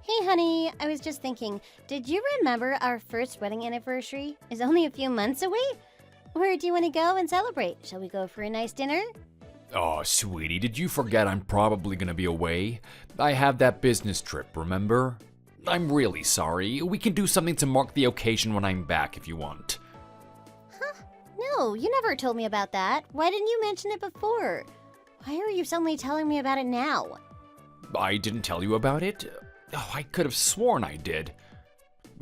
Hey honey, I was just thinking, did you remember our first wedding anniversary is only a few months away? Where do you want to go and celebrate? Shall we go for a nice dinner? Oh, sweetie, did you forget I'm probably gonna be away? I have that business trip, remember? I'm really sorry. We can do something to mark the occasion when I'm back if you want. Huh? No, you never told me about that. Why didn't you mention it before? Why are you suddenly telling me about it now? I didn't tell you about it? Oh, I could have sworn I did.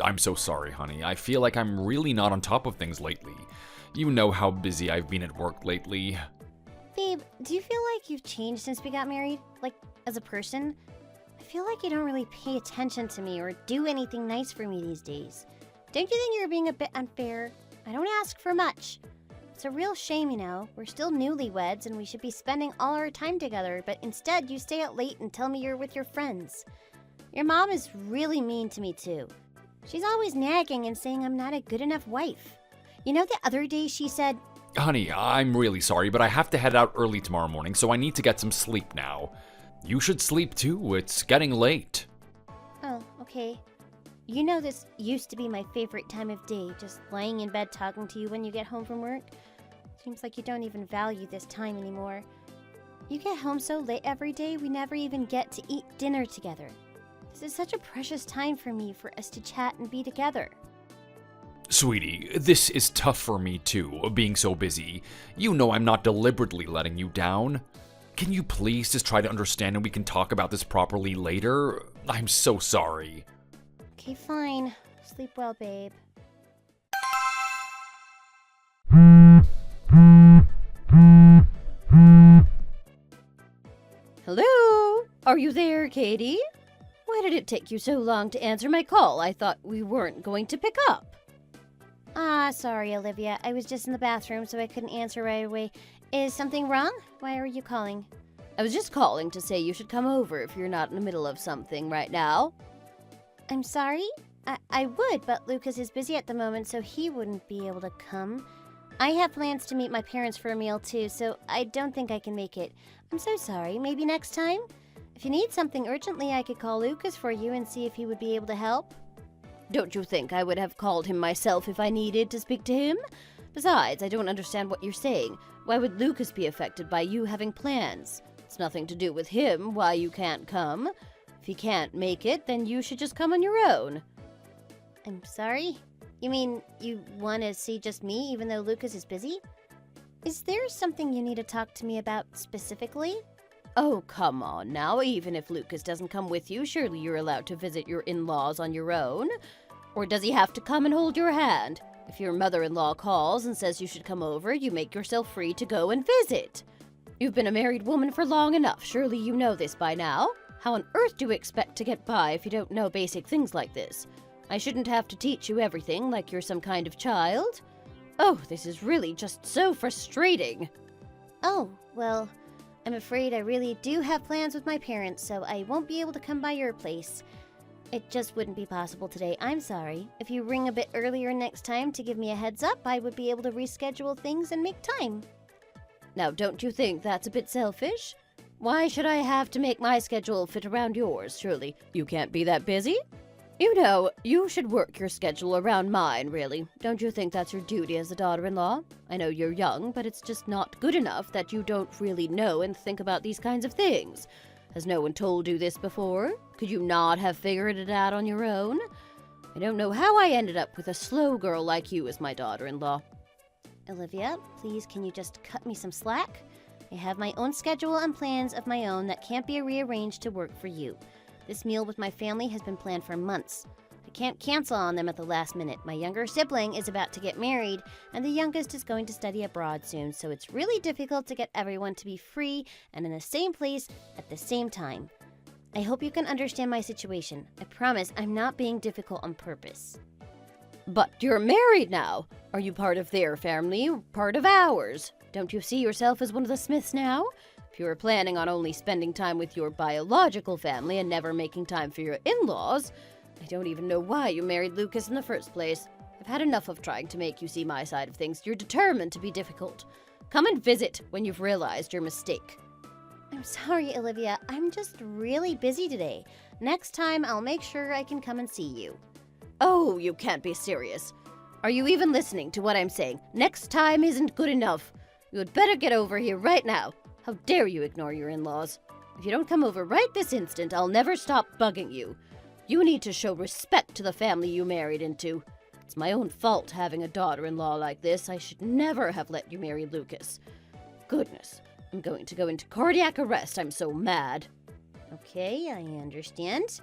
I'm so sorry, honey. I feel like I'm really not on top of things lately. You know how busy I've been at work lately. Babe, do you feel like you've changed since we got married? Like, as a person? I feel like you don't really pay attention to me or do anything nice for me these days. Don't you think you're being a bit unfair? I don't ask for much. It's a real shame, you know. We're still newlyweds and we should be spending all our time together, but instead you stay out late and tell me you're with your friends. Your mom is really mean to me too. She's always nagging and saying I'm not a good enough wife. You know, the other day she said, Honey, I'm really sorry, but I have to head out early tomorrow morning, so I need to get some sleep now. You should sleep too. It's getting late. Oh, okay. You know this used to be my favorite time of day, just lying in bed talking to you when you get home from work. Seems like you don't even value this time anymore. You get home so late every day, we never even get to eat dinner together. This is such a precious time for me for us to chat and be together. Sweetie, this is tough for me too, being so busy. You know I'm not deliberately letting you down. Can you please just try to understand and we can talk about this properly later? I'm so sorry. Okay, fine. Sleep well, babe. Hello? Are you there, Katie? Why did it take you so long to answer my call? I thought we weren't going to pick up. Sorry, Olivia. I was just in the bathroom, so I couldn't answer right away. Is something wrong? Why are you calling? I was just calling to say you should come over if you're not in the middle of something right now. I'm sorry? I would, but Lucas is busy at the moment, so he wouldn't be able to come. I have plans to meet my parents for a meal, too, so I don't think I can make it. I'm so sorry. Maybe next time? If you need something urgently, I could call Lucas for you and see if he would be able to help. Don't you think I would have called him myself if I needed to speak to him? Besides, I don't understand what you're saying. Why would Lucas be affected by you having plans? It's nothing to do with him why you can't come. If he can't make it, then you should just come on your own. I'm sorry? You mean you want to see just me even though Lucas is busy? Is there something you need to talk to me about specifically? Oh, come on now. Even if Lucas doesn't come with you, surely you're allowed to visit your in-laws on your own. Or does he have to come and hold your hand? If your mother-in-law calls and says you should come over, you make yourself free to go and visit. You've been a married woman for long enough. Surely you know this by now. How on earth do you expect to get by if you don't know basic things like this? I shouldn't have to teach you everything like you're some kind of child. Oh, this is really just so frustrating. Oh, well, I'm afraid I really do have plans with my parents, so I won't be able to come by your place. It just wouldn't be possible today. I'm sorry. If you ring a bit earlier next time to give me a heads up, I would be able to reschedule things and make time. Now, don't you think that's a bit selfish? Why should I have to make my schedule fit around yours? Surely you can't be that busy? You know, you should work your schedule around mine, really. Don't you think that's your duty as a daughter-in-law? I know you're young, but it's just not good enough that you don't really know and think about these kinds of things. Has no one told you this before? Could you not have figured it out on your own? I don't know how I ended up with a slow girl like you as my daughter-in-law. Olivia, please can you just cut me some slack? I have my own schedule and plans of my own that can't be rearranged to work for you. This meal with my family has been planned for months. I can't cancel on them at the last minute. My younger sibling is about to get married, and the youngest is going to study abroad soon, so it's really difficult to get everyone to be free and in the same place at the same time. I hope you can understand my situation. I promise I'm not being difficult on purpose. But you're married now. Are you part of their family or part of ours? Don't you see yourself as one of the Smiths now? If you were planning on only spending time with your biological family and never making time for your in-laws, I don't even know why you married Lucas in the first place. I've had enough of trying to make you see my side of things. You're determined to be difficult. Come and visit when you've realized your mistake. I'm sorry, Olivia. I'm just really busy today. Next time, I'll make sure I can come and see you. Oh, you can't be serious. Are you even listening to what I'm saying? Next time isn't good enough. You had better get over here right now. How dare you ignore your in-laws? If you don't come over right this instant, I'll never stop bugging you. You need to show respect to the family you married into. It's my own fault having a daughter-in-law like this. I should never have let you marry Lucas. Goodness, I'm going to go into cardiac arrest. I'm so mad. Okay, I understand.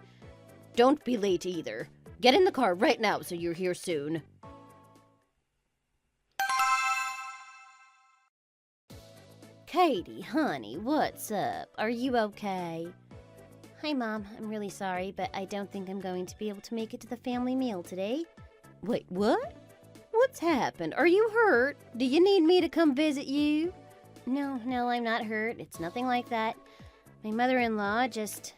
Don't be late either. Get in the car right now so you're here soon. Katie, honey, what's up? Are you okay? Hi, Mom. I'm really sorry, but I don't think I'm going to be able to make it to the family meal today. Wait, what? What's happened? Are you hurt? Do you need me to come visit you? No, I'm not hurt. It's nothing like that. My mother-in-law just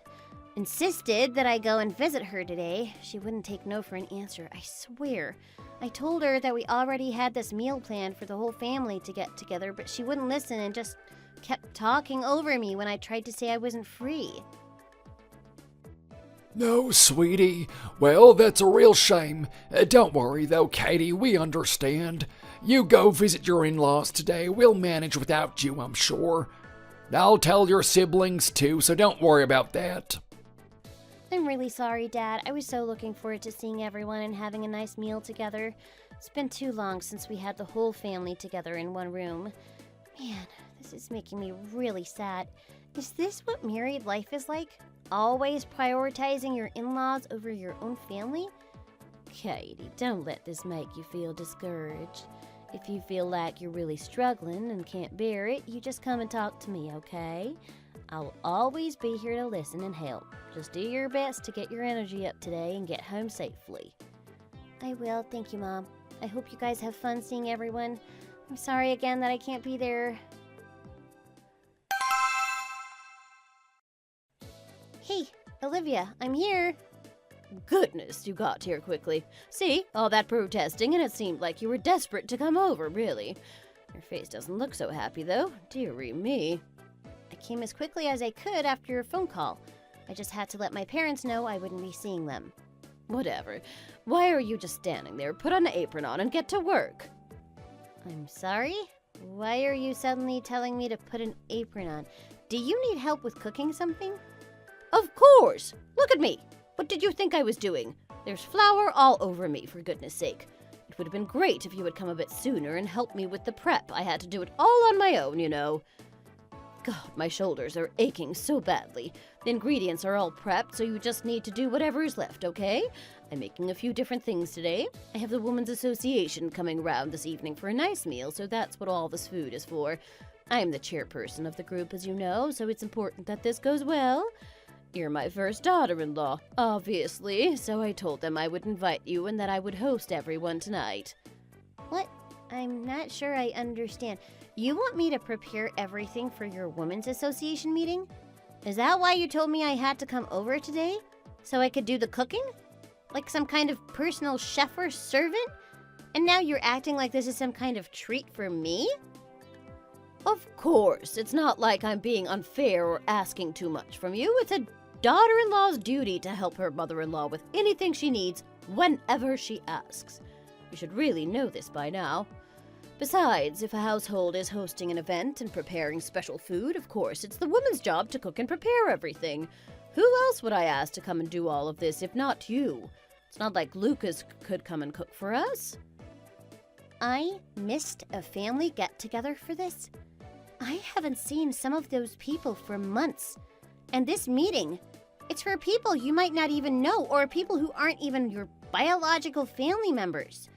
insisted that I go and visit her today. She wouldn't take no for an answer, I swear. I told her that we already had this meal planned for the whole family to get together, but she wouldn't listen and just kept talking over me when I tried to say I wasn't free. No, sweetie. Well, that's a real shame. Don't worry, though, Katie. We understand. You go visit your in-laws today. We'll manage without you, I'm sure. I'll tell your siblings, too, so don't worry about that. I'm really sorry, Dad. I was so looking forward to seeing everyone and having a nice meal together. It's been too long since we had the whole family together in one room. Man, this is making me really sad. Is this what married life is like? Always prioritizing your in-laws over your own family? Katie, don't let this make you feel discouraged. If you feel like you're really struggling and can't bear it, you just come and talk to me, okay? I'll always be here to listen and help. Just do your best to get your energy up today and get home safely. I will, thank you, Mom. I hope you guys have fun seeing everyone. I'm sorry again that I can't be there. Hey, Olivia, I'm here. Goodness, you got here quickly. See, all that protesting, and it seemed like you were desperate to come over, really. Your face doesn't look so happy, though. Dearie me. I came as quickly as I could after your phone call. I just had to let my parents know I wouldn't be seeing them. Whatever. Why are you just standing there? Put an apron on and get to work. I'm sorry? Why are you suddenly telling me to put an apron on? Do you need help with cooking something? Of course! Look at me! What did you think I was doing? There's flour all over me, for goodness sake. It would have been great if you had come a bit sooner and helped me with the prep. I had to do it all on my own, you know. God, my shoulders are aching so badly. The ingredients are all prepped, so you just need to do whatever is left, okay? I'm making a few different things today. I have the Women's Association coming round this evening for a nice meal, so that's what all this food is for. I am the chairperson of the group, as you know, so it's important that this goes well. You're my first daughter-in-law, obviously, so I told them I would invite you and that I would host everyone tonight. What? I'm not sure I understand. You want me to prepare everything for your Women's Association meeting? Is that why you told me I had to come over today? So I could do the cooking? Like some kind of personal chef or servant? And now you're acting like this is some kind of treat for me? Of course, it's not like I'm being unfair or asking too much from you. It's a daughter-in-law's duty to help her mother-in-law with anything she needs whenever she asks. You should really know this by now. Besides, if a household is hosting an event and preparing special food, of course, it's the woman's job to cook and prepare everything. Who else would I ask to come and do all of this if not you? It's not like Lucas could come and cook for us. I missed a family get-together for this? I haven't seen some of those people for months. And this meeting, it's for people you might not even know or people who aren't even your biological family members.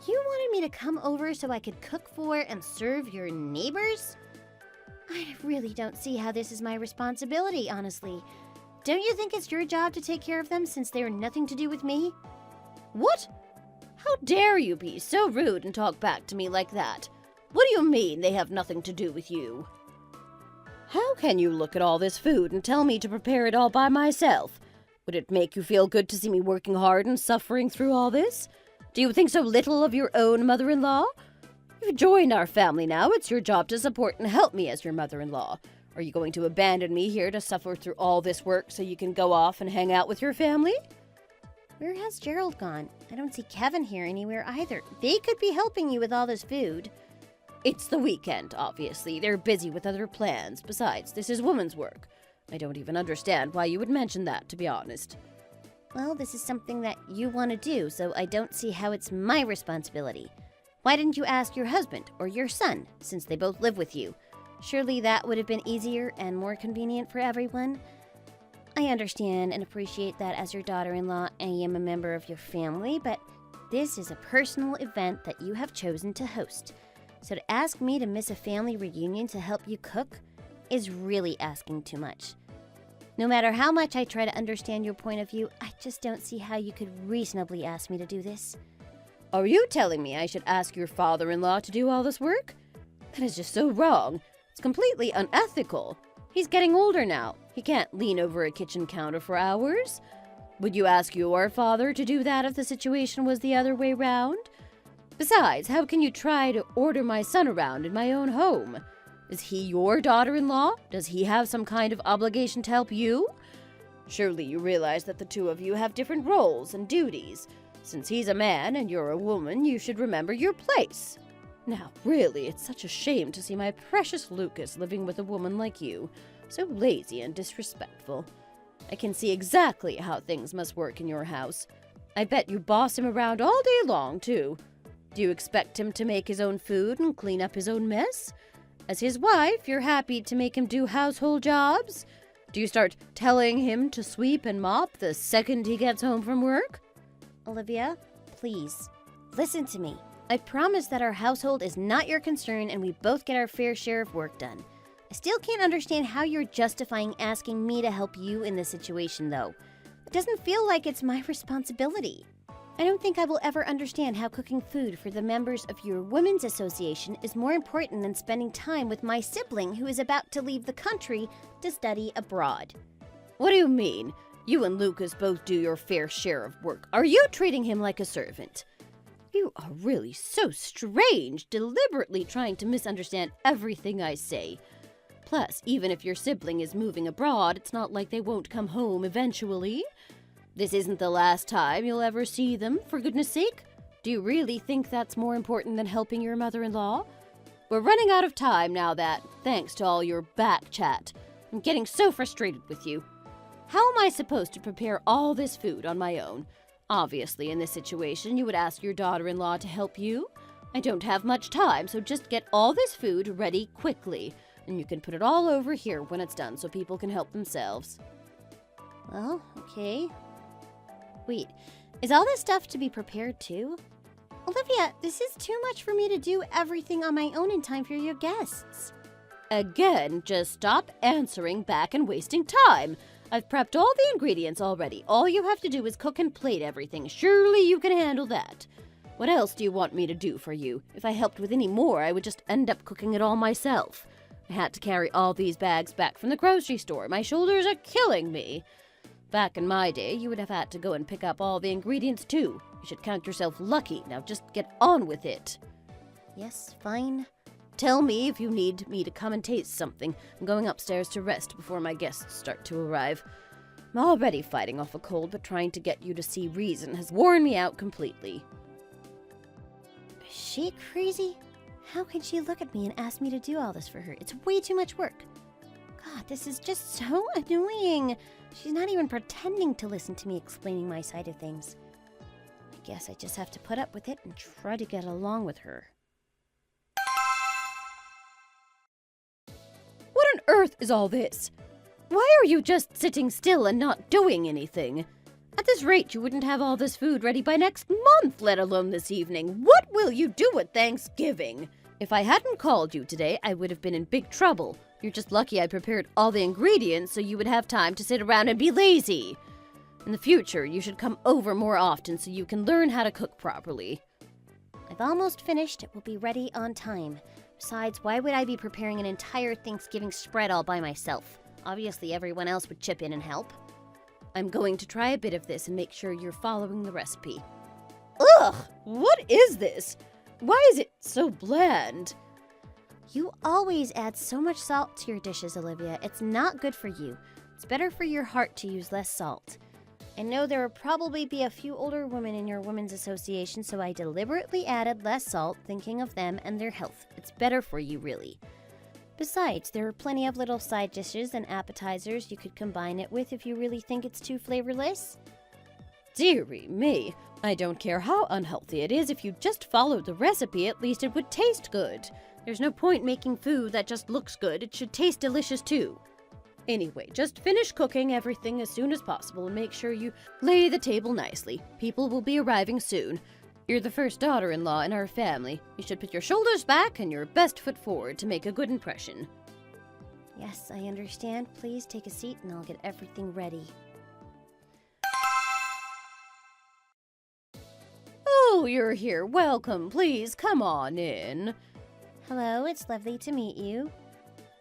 You wanted me to come over so I could cook for and serve your neighbors? I really don't see how this is my responsibility, honestly. Don't you think it's your job to take care of them since they're nothing to do with me? What? How dare you be so rude and talk back to me like that? What do you mean they have nothing to do with you? How can you look at all this food and tell me to prepare it all by myself? Would it make you feel good to see me working hard and suffering through all this? Do you think so little of your own mother-in-law? You've joined our family now. It's your job to support and help me as your mother-in-law. Are you going to abandon me here to suffer through all this work so you can go off and hang out with your family? Where has Gerald gone? I don't see Kevin here anywhere either. They could be helping you with all this food. It's the weekend, obviously. They're busy with other plans. Besides, this is woman's work. I don't even understand why you would mention that, to be honest. Well, this is something that you want to do, so I don't see how it's my responsibility. Why didn't you ask your husband or your son, since they both live with you? Surely that would have been easier and more convenient for everyone. I understand and appreciate that as your daughter-in-law, I am a member of your family, but this is a personal event that you have chosen to host. So to ask me to miss a family reunion to help you cook is really asking too much. No matter how much I try to understand your point of view, I just don't see how you could reasonably ask me to do this. Are you telling me I should ask your father-in-law to do all this work? That is just so wrong. It's completely unethical. He's getting older now. He can't lean over a kitchen counter for hours. Would you ask your father to do that if the situation was the other way round? Besides, how can you try to order my son around in my own home? Is he your daughter-in-law? Does he have some kind of obligation to help you? Surely you realize that the two of you have different roles and duties. Since he's a man and you're a woman, you should remember your place. Now, really, it's such a shame to see my precious Lucas living with a woman like you, so lazy and disrespectful. I can see exactly how things must work in your house. I bet you boss him around all day long, too. Do you expect him to make his own food and clean up his own mess? As his wife, you're happy to make him do household jobs? Do you start telling him to sweep and mop the second he gets home from work? Olivia, please, listen to me. I promise that our household is not your concern and we both get our fair share of work done. I still can't understand how you're justifying asking me to help you in this situation, though. It doesn't feel like it's my responsibility. I don't think I will ever understand how cooking food for the members of your women's association is more important than spending time with my sibling who is about to leave the country to study abroad. What do you mean? You and Lucas both do your fair share of work. Are you treating him like a servant? You are really so strange, deliberately trying to misunderstand everything I say. Plus, even if your sibling is moving abroad, it's not like they won't come home eventually. This isn't the last time you'll ever see them, for goodness sake. Do you really think that's more important than helping your mother-in-law? We're running out of time now that, thanks to all your back chat, I'm getting so frustrated with you. How am I supposed to prepare all this food on my own? Obviously, in this situation, you would ask your daughter-in-law to help you. I don't have much time, so just get all this food ready quickly, and you can put it all over here when it's done so people can help themselves. Well, okay. Wait, is all this stuff to be prepared too? Olivia, this is too much for me to do everything on my own in time for your guests. Again, just stop answering back and wasting time. I've prepped all the ingredients already. All you have to do is cook and plate everything. Surely you can handle that. What else do you want me to do for you? If I helped with any more, I would just end up cooking it all myself. I had to carry all these bags back from the grocery store. My shoulders are killing me. Back in my day, you would have had to go and pick up all the ingredients too. You should count yourself lucky. Now just get on with it. Yes, fine. Tell me if you need me to come and taste something. I'm going upstairs to rest before my guests start to arrive. I'm already fighting off a cold, but trying to get you to see reason has worn me out completely. Is she crazy? How can she look at me and ask me to do all this for her? It's way too much work. God, this is just so annoying. She's not even pretending to listen to me explaining my side of things. I guess I just have to put up with it and try to get along with her. What on earth is all this? Why are you just sitting still and not doing anything? At this rate, you wouldn't have all this food ready by next month, let alone this evening. What will you do at Thanksgiving? If I hadn't called you today, I would have been in big trouble. You're just lucky I prepared all the ingredients so you would have time to sit around and be lazy. In the future, you should come over more often so you can learn how to cook properly. I've almost finished. It will be ready on time. Besides, why would I be preparing an entire Thanksgiving spread all by myself? Obviously, everyone else would chip in and help. I'm going to try a bit of this and make sure you're following the recipe. Ugh! What is this? Why is it so bland? You always add so much salt to your dishes, Olivia. It's not good for you. It's better for your heart to use less salt. I know there will probably be a few older women in your women's association, so I deliberately added less salt, thinking of them and their health. It's better for you, really. Besides, there are plenty of little side dishes and appetizers you could combine it with if you really think it's too flavorless. Dearie me, I don't care how unhealthy it is. If you just followed the recipe, at least it would taste good. There's no point making food that just looks good. It should taste delicious too. Anyway, just finish cooking everything as soon as possible and make sure you lay the table nicely. People will be arriving soon. You're the first daughter-in-law in our family. You should put your shoulders back and your best foot forward to make a good impression. Yes, I understand. Please take a seat and I'll get everything ready. Oh, you're here. Welcome. Please come on in. Hello, it's lovely to meet you.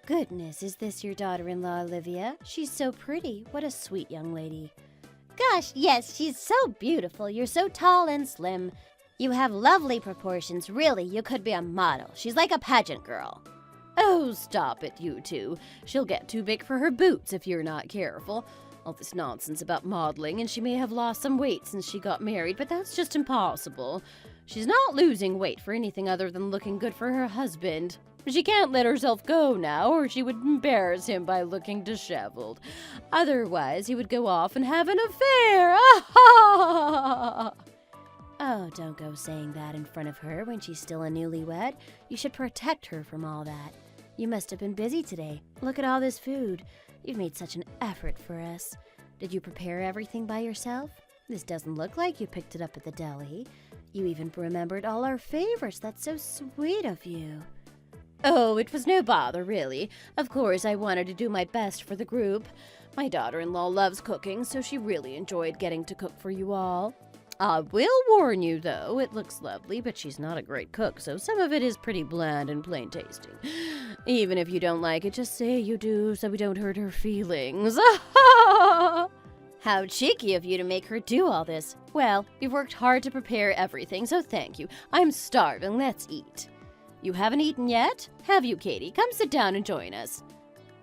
Goodness, is this your daughter-in-law, Olivia? She's so pretty. What a sweet young lady. Gosh, yes, she's so beautiful. You're so tall and slim. You have lovely proportions. Really, you could be a model. She's like a pageant girl. Oh, stop it, you two. She'll get too big for her boots if you're not careful. All this nonsense about modeling, and she may have lost some weight since she got married, but that's just impossible. She's not losing weight for anything other than looking good for her husband. She can't let herself go now, or she would embarrass him by looking disheveled. Otherwise, he would go off and have an affair. Oh, don't go saying that in front of her when she's still a newlywed. You should protect her from all that. You must have been busy today. Look at all this food. You've made such an effort for us. Did you prepare everything by yourself? This doesn't look like you picked it up at the deli. You even remembered all our favorites. That's so sweet of you. Oh, it was no bother, really. Of course, I wanted to do my best for the group. My daughter-in-law loves cooking, so she really enjoyed getting to cook for you all. I will warn you, though, it looks lovely, but she's not a great cook, so some of it is pretty bland and plain tasting. Even if you don't like it, just say you do, so we don't hurt her feelings. How cheeky of you to make her do all this. Well, you've worked hard to prepare everything, so thank you. I'm starving. Let's eat. You haven't eaten yet? Have you, Katie? Come sit down and join us.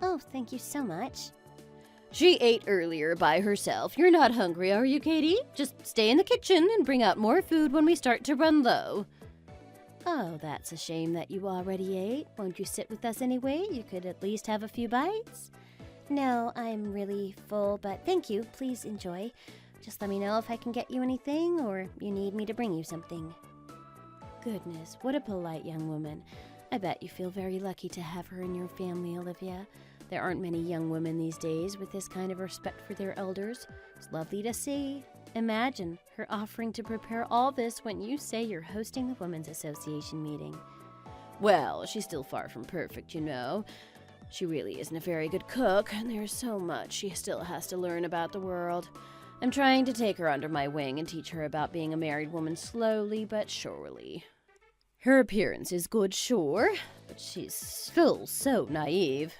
Oh, thank you so much. She ate earlier by herself. You're not hungry, are you, Katie? Just stay in the kitchen and bring out more food when we start to run low. Oh, that's a shame that you already ate. Won't you sit with us anyway? You could at least have a few bites. No, I'm really full, but thank you. Please enjoy. Just let me know if I can get you anything or you need me to bring you something. Goodness, what a polite young woman. I bet you feel very lucky to have her in your family, Olivia. There aren't many young women these days with this kind of respect for their elders. It's lovely to see. Imagine her offering to prepare all this when you say you're hosting the Women's Association meeting. Well, she's still far from perfect, you know. She really isn't a very good cook, and there's so much she still has to learn about the world. I'm trying to take her under my wing and teach her about being a married woman slowly but surely. Her appearance is good, sure, but she's still so naive.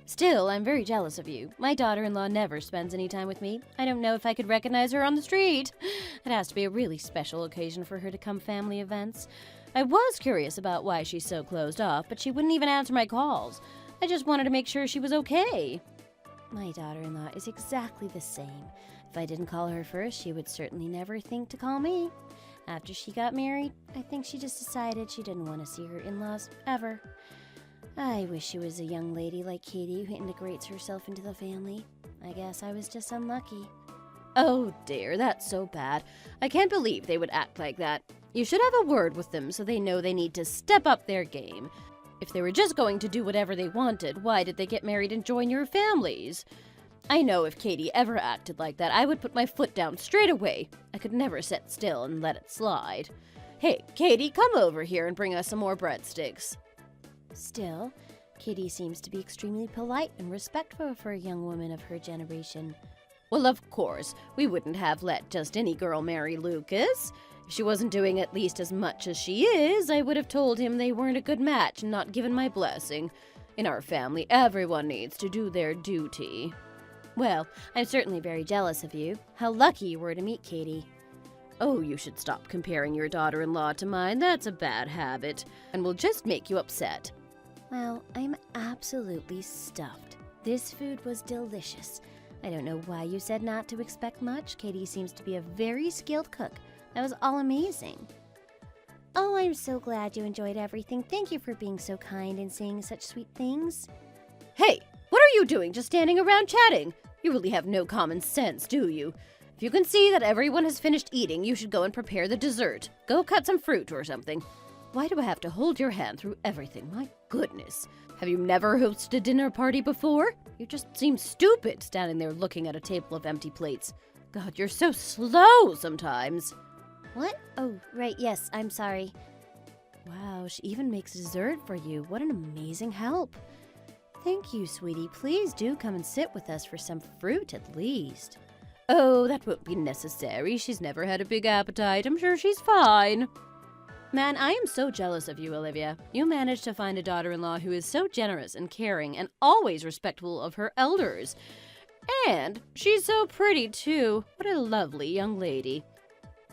Still, I'm very jealous of you. My daughter-in-law never spends any time with me. I don't know if I could recognize her on the street. It has to be a really special occasion for her to come family events. I was curious about why she's so closed off, but she wouldn't even answer my calls. I just wanted to make sure she was okay. My daughter-in-law is exactly the same. If I didn't call her first, she would certainly never think to call me. After she got married, I think she just decided she didn't want to see her in-laws ever. I wish she was a young lady like Katie who integrates herself into the family. I guess I was just unlucky. Oh dear, that's so bad. I can't believe they would act like that. You should have a word with them so they know they need to step up their game. If they were just going to do whatever they wanted, why did they get married and join your families? I know if Katie ever acted like that, I would put my foot down straight away. I could never sit still and let it slide. Hey, Katie, come over here and bring us some more breadsticks. Still, Katie seems to be extremely polite and respectful for a young woman of her generation. Well, of course, we wouldn't have let just any girl marry Lucas. If she wasn't doing at least as much as she is, I would have told him they weren't a good match and not given my blessing. In our family, everyone needs to do their duty. Well, I'm certainly very jealous of you. How lucky you were to meet Katie. Oh, you should stop comparing your daughter-in-law to mine. That's a bad habit, and will just make you upset. Well, I'm absolutely stuffed. This food was delicious. I don't know why you said not to expect much. Katie seems to be a very skilled cook. That was all amazing. Oh, I'm so glad you enjoyed everything. Thank you for being so kind and saying such sweet things. Hey, what are you doing just standing around chatting? You really have no common sense, do you? If you can see that everyone has finished eating, you should go and prepare the dessert. Go cut some fruit or something. Why do I have to hold your hand through everything? My goodness. Have you never hosted a dinner party before? You just seem stupid standing there looking at a table of empty plates. God, you're so slow sometimes. What? Oh, right, yes, I'm sorry. Wow, she even makes dessert for you. What an amazing help. Thank you, sweetie. Please do come and sit with us for some fruit at least. Oh, that won't be necessary. She's never had a big appetite. I'm sure she's fine. Man, I am so jealous of you, Olivia. You managed to find a daughter-in-law who is so generous and caring and always respectful of her elders. And she's so pretty, too. What a lovely young lady.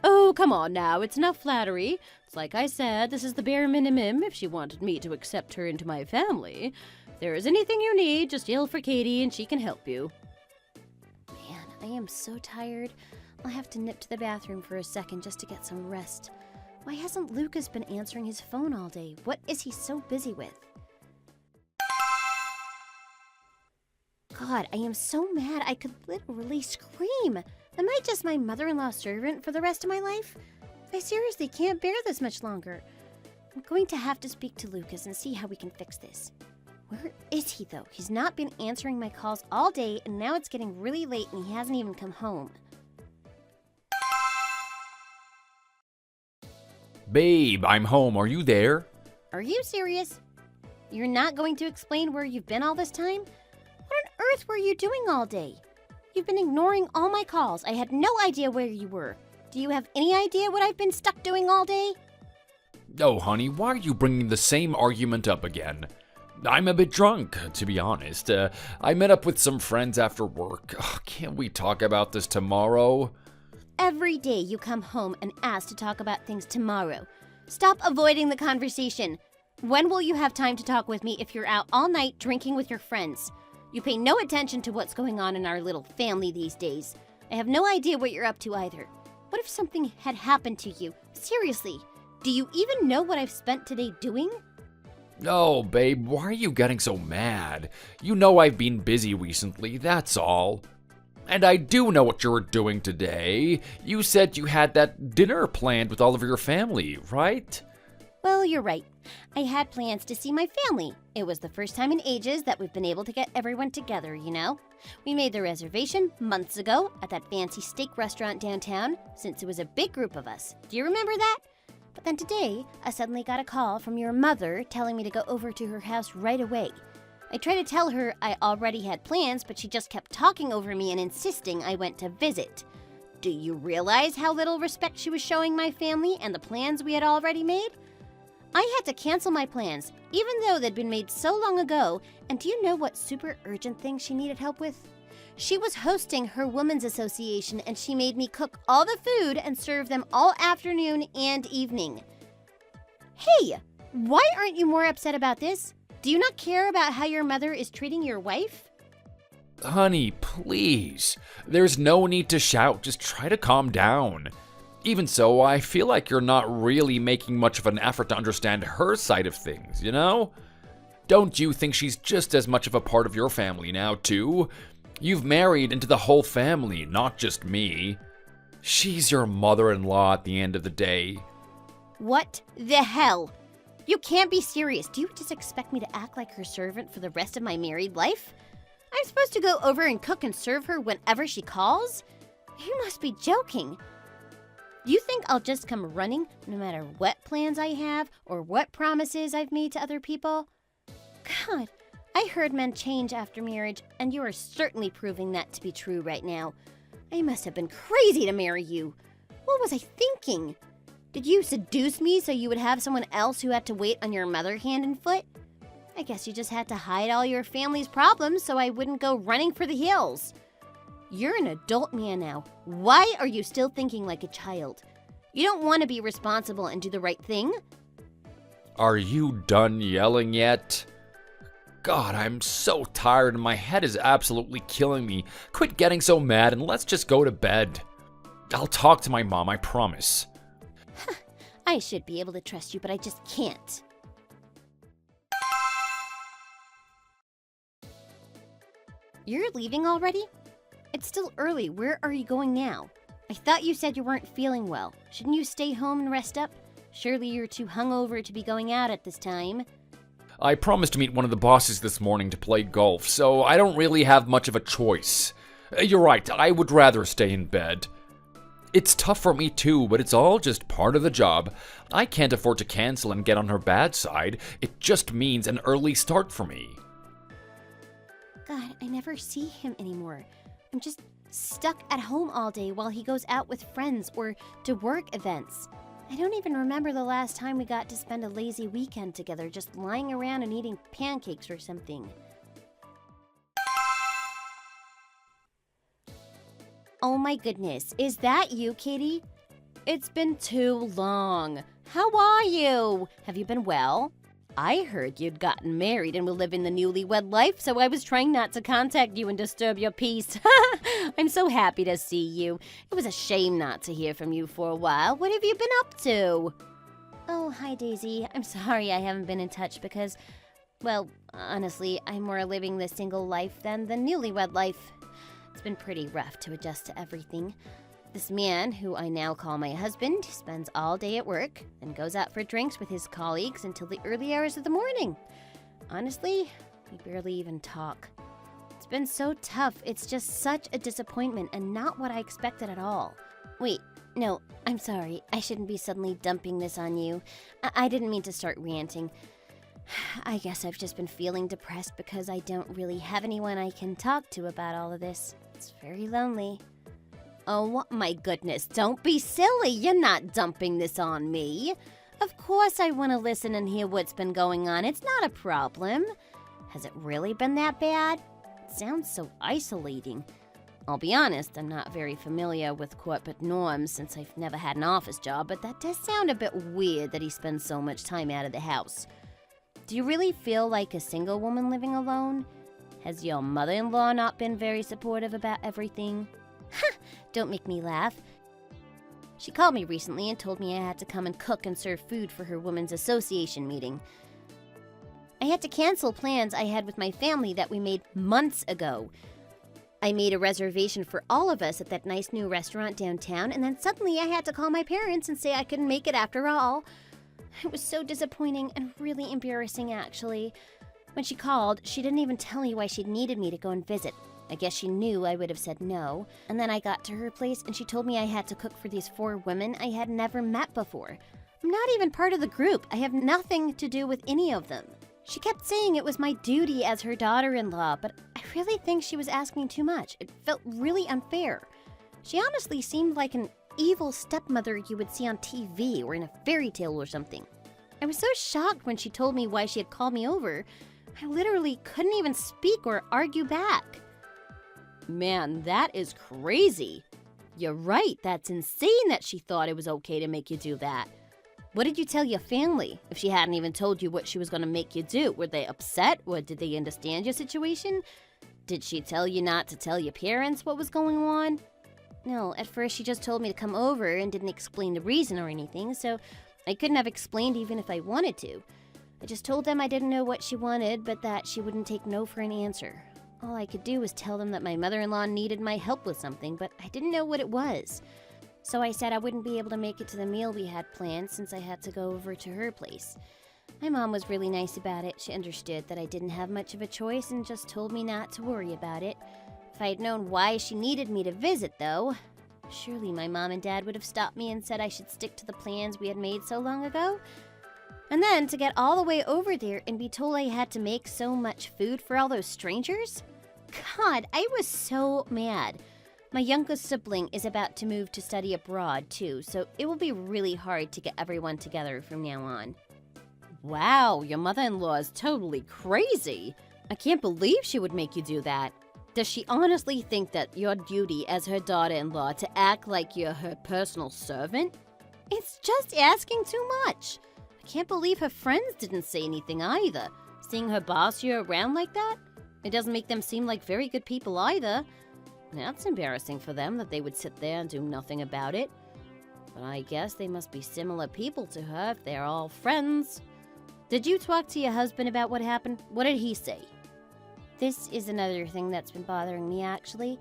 Oh, come on now. It's enough flattery. It's like I said, this is the bare minimum if she wanted me to accept her into my family. If there is anything you need, just yell for Katie and she can help you. Man, I am so tired. I'll have to nip to the bathroom for a second just to get some rest. Why hasn't Lucas been answering his phone all day? What is he so busy with? God, I am so mad I could literally scream. Am I just my mother-in-law servant for the rest of my life? I seriously can't bear this much longer. I'm going to have to speak to Lucas and see how we can fix this. Where is he, though? He's not been answering my calls all day, and now it's getting really late and he hasn't even come home. Babe, I'm home. Are you there? Are you serious? You're not going to explain where you've been all this time? What on earth were you doing all day? You've been ignoring all my calls. I had no idea where you were. Do you have any idea what I've been stuck doing all day? Oh, honey, why are you bringing the same argument up again? I'm a bit drunk, to be honest. I met up with some friends after work. Can't we talk about this tomorrow? Every day you come home and ask to talk about things tomorrow. Stop avoiding the conversation. When will you have time to talk with me if you're out all night drinking with your friends? You pay no attention to what's going on in our little family these days. I have no idea what you're up to either. What if something had happened to you? Seriously, do you even know what I've spent today doing? Oh, babe, why are you getting so mad? You know I've been busy recently, that's all. And I do know what you were doing today. You said you had that dinner planned with all of your family, right? Well, you're right. I had plans to see my family. It was the first time in ages that we've been able to get everyone together, you know? We made the reservation months ago at that fancy steak restaurant downtown, since it was a big group of us. Do you remember that? But then today, I suddenly got a call from your mother telling me to go over to her house right away. I tried to tell her I already had plans, but she just kept talking over me and insisting I went to visit. Do you realize how little respect she was showing my family and the plans we had already made? I had to cancel my plans, even though they'd been made so long ago, and do you know what super urgent thing she needed help with? She was hosting her women's association and she made me cook all the food and serve them all afternoon and evening. Hey, why aren't you more upset about this? Do you not care about how your mother is treating your wife? Honey, please. There's no need to shout. Just try to calm down. Even so, I feel like you're not really making much of an effort to understand her side of things, you know? Don't you think she's just as much of a part of your family now, too? You've married into the whole family, not just me. She's your mother-in-law at the end of the day. What the hell? You can't be serious. Do you just expect me to act like her servant for the rest of my married life? I'm supposed to go over and cook and serve her whenever she calls? You must be joking. Do you think I'll just come running no matter what plans I have or what promises I've made to other people? God, I heard men change after marriage, and you are certainly proving that to be true right now. I must have been crazy to marry you. What was I thinking? Did you seduce me so you would have someone else who had to wait on your mother hand and foot? I guess you just had to hide all your family's problems so I wouldn't go running for the hills. You're an adult man now. Why are you still thinking like a child? You don't want to be responsible and do the right thing? Are you done yelling yet? God, I'm so tired and my head is absolutely killing me. Quit getting so mad and let's just go to bed. I'll talk to my mom, I promise. I should be able to trust you, but I just can't. You're leaving already? It's still early. Where are you going now? I thought you said you weren't feeling well. Shouldn't you stay home and rest up? Surely you're too hungover to be going out at this time. I promised to meet one of the bosses this morning to play golf, so I don't really have much of a choice. You're right, I would rather stay in bed. It's tough for me too, but it's all just part of the job. I can't afford to cancel and get on her bad side. It just means an early start for me. God, I never see him anymore. I'm just stuck at home all day while he goes out with friends or to work events. I don't even remember the last time we got to spend a lazy weekend together just lying around and eating pancakes or something. Oh my goodness, is that you, Katie? It's been too long. How are you? Have you been well? I heard you'd gotten married and were living the newlywed life, so I was trying not to contact you and disturb your peace. I'm so happy to see you. It was a shame not to hear from you for a while. What have you been up to? Oh, hi, Daisy. I'm sorry I haven't been in touch because, well, honestly, I'm more living the single life than the newlywed life. It's been pretty rough to adjust to everything. This man, who I now call my husband, spends all day at work and goes out for drinks with his colleagues until the early hours of the morning. Honestly, we barely even talk. It's been so tough. It's just such a disappointment and not what I expected at all. Wait, no, I'm sorry. I shouldn't be suddenly dumping this on you. I didn't mean to start ranting. I guess I've just been feeling depressed because I don't really have anyone I can talk to about all of this. It's very lonely. Oh my goodness, don't be silly. You're not dumping this on me. Of course I want to listen and hear what's been going on. It's not a problem. Has it really been that bad? It sounds so isolating. I'll be honest, I'm not very familiar with corporate norms since I've never had an office job, but that does sound a bit weird that he spends so much time out of the house. Do you really feel like a single woman living alone? Has your mother-in-law not been very supportive about everything? Ha! Don't make me laugh. She called me recently and told me I had to come and cook and serve food for her women's association meeting. I had to cancel plans I had with my family that we made months ago. I made a reservation for all of us at that nice new restaurant downtown, and then suddenly I had to call my parents and say I couldn't make it after all. It was so disappointing and really embarrassing, actually. When she called, she didn't even tell me why she needed me to go and visit. I guess she knew I would have said no. And then I got to her place and she told me I had to cook for these 4 women I had never met before. I'm not even part of the group. I have nothing to do with any of them. She kept saying it was my duty as her daughter-in-law, but I really think she was asking too much. It felt really unfair. She honestly seemed like an evil stepmother you would see on TV or in a fairy tale or something. I was so shocked when she told me why she had called me over. I literally couldn't even speak or argue back. Man, that is crazy. You're right, that's insane that she thought it was okay to make you do that. What did you tell your family if she hadn't even told you what she was going to make you do? Were they upset or did they understand your situation? Did she tell you not to tell your parents what was going on? No, at first she just told me to come over and didn't explain the reason or anything, so I couldn't have explained even if I wanted to. I just told them I didn't know what she wanted, but that she wouldn't take no for an answer. All I could do was tell them that my mother-in-law needed my help with something, but I didn't know what it was. So I said I wouldn't be able to make it to the meal we had planned since I had to go over to her place. My mom was really nice about it. She understood that I didn't have much of a choice and just told me not to worry about it. If I had known why she needed me to visit, though, surely my mom and dad would have stopped me and said I should stick to the plans we had made so long ago. And then to get all the way over there and be told I had to make so much food for all those strangers? God, I was so mad. My youngest sibling is about to move to study abroad, too, so it will be really hard to get everyone together from now on. Wow, your mother-in-law is totally crazy. I can't believe she would make you do that. Does she honestly think that your duty as her daughter-in-law to act like you're her personal servant? It's just asking too much. I can't believe her friends didn't say anything either. Seeing her boss you around like that? It doesn't make them seem like very good people either. That's embarrassing for them that they would sit there and do nothing about it. But I guess they must be similar people to her if they're all friends. Did you talk to your husband about what happened? What did he say? This is another thing that's been bothering me, actually.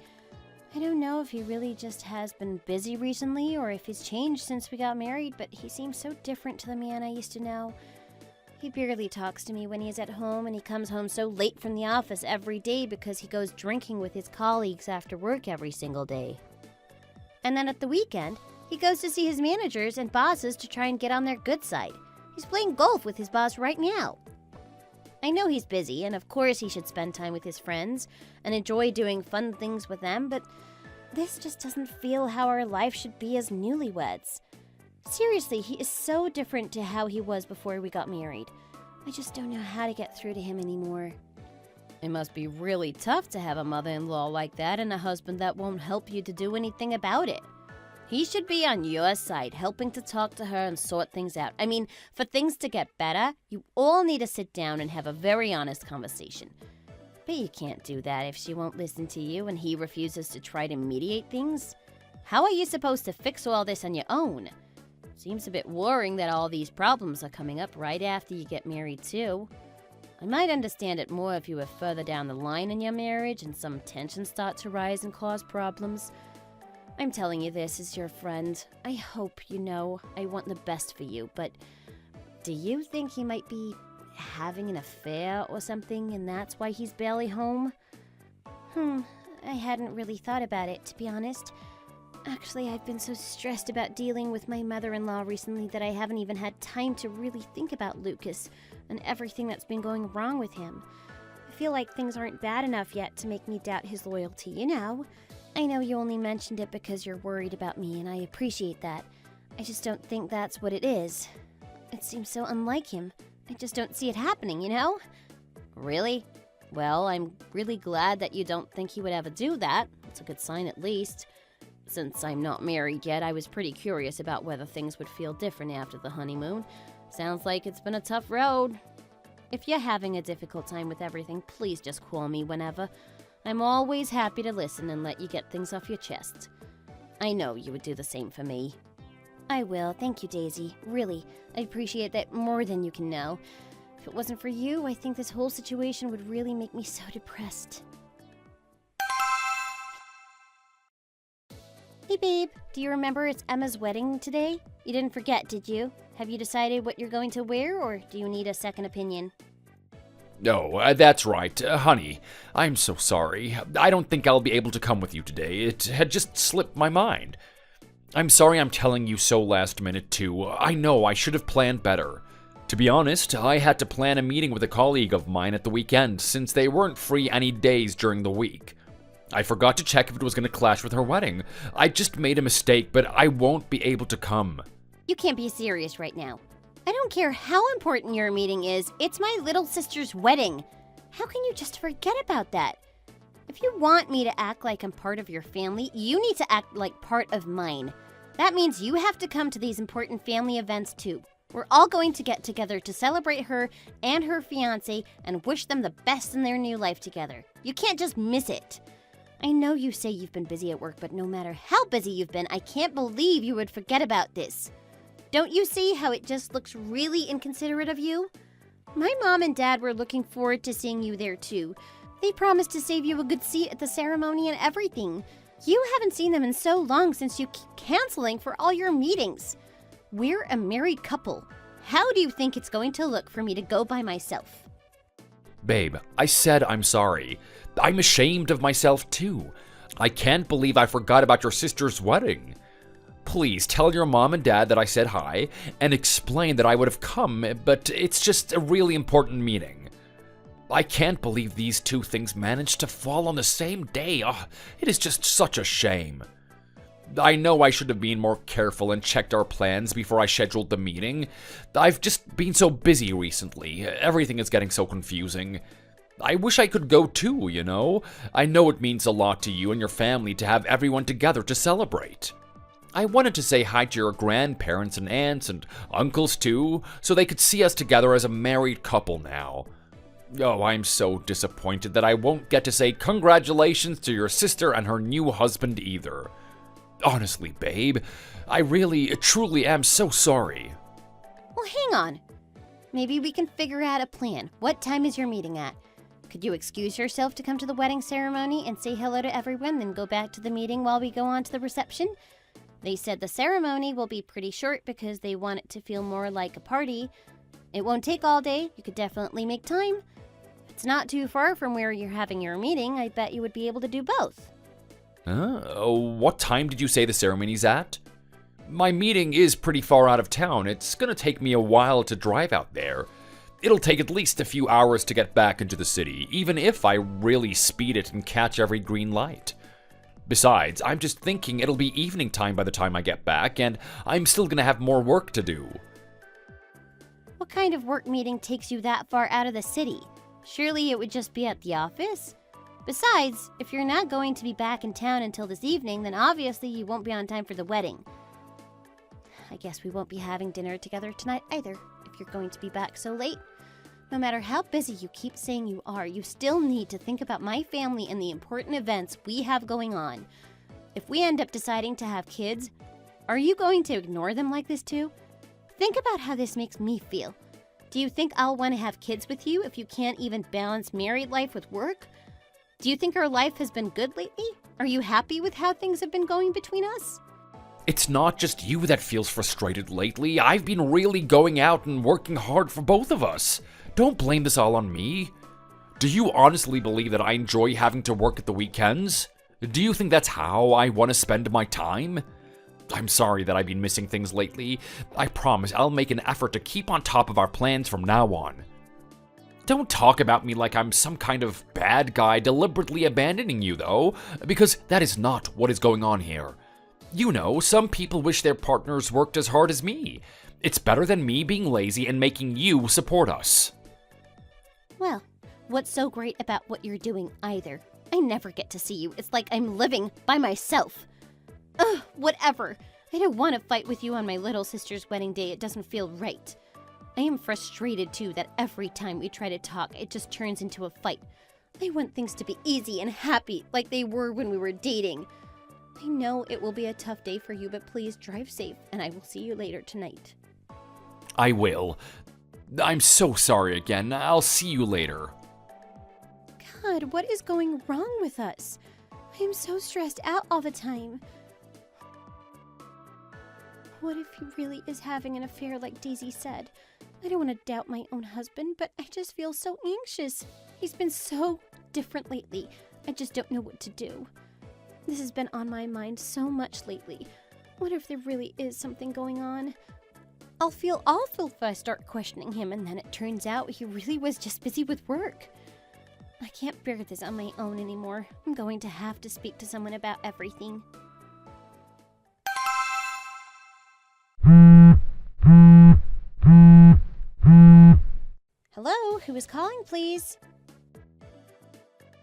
I don't know if he really just has been busy recently or if he's changed since we got married, but he seems so different to the man I used to know. He barely talks to me when he's at home, and he comes home so late from the office every day because he goes drinking with his colleagues after work every single day. And then at the weekend, he goes to see his managers and bosses to try and get on their good side. He's playing golf with his boss right now. I know he's busy, and of course he should spend time with his friends and enjoy doing fun things with them, but this just doesn't feel how our life should be as newlyweds. Seriously, he is so different to how he was before we got married. I just don't know how to get through to him anymore. It must be really tough to have a mother-in-law like that and a husband that won't help you to do anything about it. He should be on your side, helping to talk to her and sort things out. I mean, for things to get better, you all need to sit down and have a very honest conversation. But you can't do that if she won't listen to you and he refuses to try to mediate things. How are you supposed to fix all this on your own? Seems a bit worrying that all these problems are coming up right after you get married, too. I might understand it more if you were further down the line in your marriage and some tensions start to rise and cause problems. I'm telling you this as your friend. I hope you know I want the best for you, but do you think he might be having an affair or something and that's why he's barely home? I hadn't really thought about it, to be honest. Actually, I've been so stressed about dealing with my mother-in-law recently that I haven't even had time to really think about Lucas and everything that's been going wrong with him. I feel like things aren't bad enough yet to make me doubt his loyalty, you know? I know you only mentioned it because you're worried about me, and I appreciate that. I just don't think that's what it is. It seems so unlike him. I just don't see it happening, you know? Really? Well, I'm really glad that you don't think he would ever do that. It's a good sign at least. Since I'm not married yet, I was pretty curious about whether things would feel different after the honeymoon. Sounds like it's been a tough road. If you're having a difficult time with everything, please just call me whenever. I'm always happy to listen and let you get things off your chest. I know you would do the same for me. I will. Thank you, Daisy. Really, I appreciate that more than you can know. If it wasn't for you, I think this whole situation would really make me so depressed. Hey, babe. Do you remember it's Emma's wedding today? You didn't forget, did you? Have you decided what you're going to wear, or do you need a second opinion? No, that's right. Honey, I'm so sorry. I don't think I'll be able to come with you today. It had just slipped my mind. I'm sorry I'm telling you so last minute, too. I know I should have planned better. To be honest, I had to plan a meeting with a colleague of mine at the weekend since they weren't free any days during the week. I forgot to check if it was going to clash with her wedding. I just made a mistake, but I won't be able to come. You can't be serious right now. I don't care how important your meeting is, it's my little sister's wedding. How can you just forget about that? If you want me to act like I'm part of your family, you need to act like part of mine. That means you have to come to these important family events too. We're all going to get together to celebrate her and her fiancé and wish them the best in their new life together. You can't just miss it. I know you say you've been busy at work, but no matter how busy you've been, I can't believe you would forget about this. Don't you see how it just looks really inconsiderate of you? My mom and dad were looking forward to seeing you there too. They promised to save you a good seat at the ceremony and everything. You haven't seen them in so long since you keep canceling for all your meetings. We're a married couple. How do you think it's going to look for me to go by myself? Babe, I said I'm sorry. I'm ashamed of myself too. I can't believe I forgot about your sister's wedding. Please tell your mom and dad that I said hi and explain that I would have come, but it's just a really important meeting. I can't believe these two things managed to fall on the same day. Oh, it is just such a shame. I know I should have been more careful and checked our plans before I scheduled the meeting. I've just been so busy recently. Everything is getting so confusing. I wish I could go too, you know? I know it means a lot to you and your family to have everyone together to celebrate. I wanted to say hi to your grandparents and aunts and uncles too, so they could see us together as a married couple now. Oh, I'm so disappointed that I won't get to say congratulations to your sister and her new husband either. Honestly, babe, I really, truly am so sorry. Well, hang on. Maybe we can figure out a plan. What time is your meeting at? Could you excuse yourself to come to the wedding ceremony and say hello to everyone, then go back to the meeting while we go on to the reception? They said the ceremony will be pretty short because they want it to feel more like a party. It won't take all day. You could definitely make time. It's not too far from where you're having your meeting. I bet you would be able to do both. What time did you say the ceremony's at? My meeting is pretty far out of town. It's gonna take me a while to drive out there. It'll take at least a few hours to get back into the city, even if I really speed it and catch every green light. Besides, I'm just thinking it'll be evening time by the time I get back, and I'm still gonna have more work to do. What kind of work meeting takes you that far out of the city? Surely it would just be at the office? Besides, if you're not going to be back in town until this evening, then obviously you won't be on time for the wedding. I guess we won't be having dinner together tonight either, if you're going to be back so late. No matter how busy you keep saying you are, you still need to think about my family and the important events we have going on. If we end up deciding to have kids, are you going to ignore them like this too? Think about how this makes me feel. Do you think I'll want to have kids with you if you can't even balance married life with work? Do you think our life has been good lately? Are you happy with how things have been going between us? It's not just you that feels frustrated lately. I've been really going out and working hard for both of us. Don't blame this all on me. Do you honestly believe that I enjoy having to work at the weekends? Do you think that's how I want to spend my time? I'm sorry that I've been missing things lately. I promise I'll make an effort to keep on top of our plans from now on. Don't talk about me like I'm some kind of bad guy deliberately abandoning you, though, because that is not what is going on here. You know, some people wish their partners worked as hard as me. It's better than me being lazy and making you support us. Well, what's so great about what you're doing either? I never get to see you. It's like I'm living by myself. Ugh, whatever. I don't want to fight with you on my little sister's wedding day. It doesn't feel right. I am frustrated too that every time we try to talk, it just turns into a fight. I want things to be easy and happy like they were when we were dating. I know it will be a tough day for you, but please drive safe, and I will see you later tonight. I will. I'm so sorry again. I'll see you later. God, what is going wrong with us? I am so stressed out all the time. What if he really is having an affair like Daisy said? I don't want to doubt my own husband, but I just feel so anxious. He's been so different lately. I just don't know what to do. This has been on my mind so much lately. What if there really is something going on? I'll feel awful if I start questioning him and then it turns out he really was just busy with work. I can't bear this on my own anymore. I'm going to have to speak to someone about everything. Hello, who is calling, please?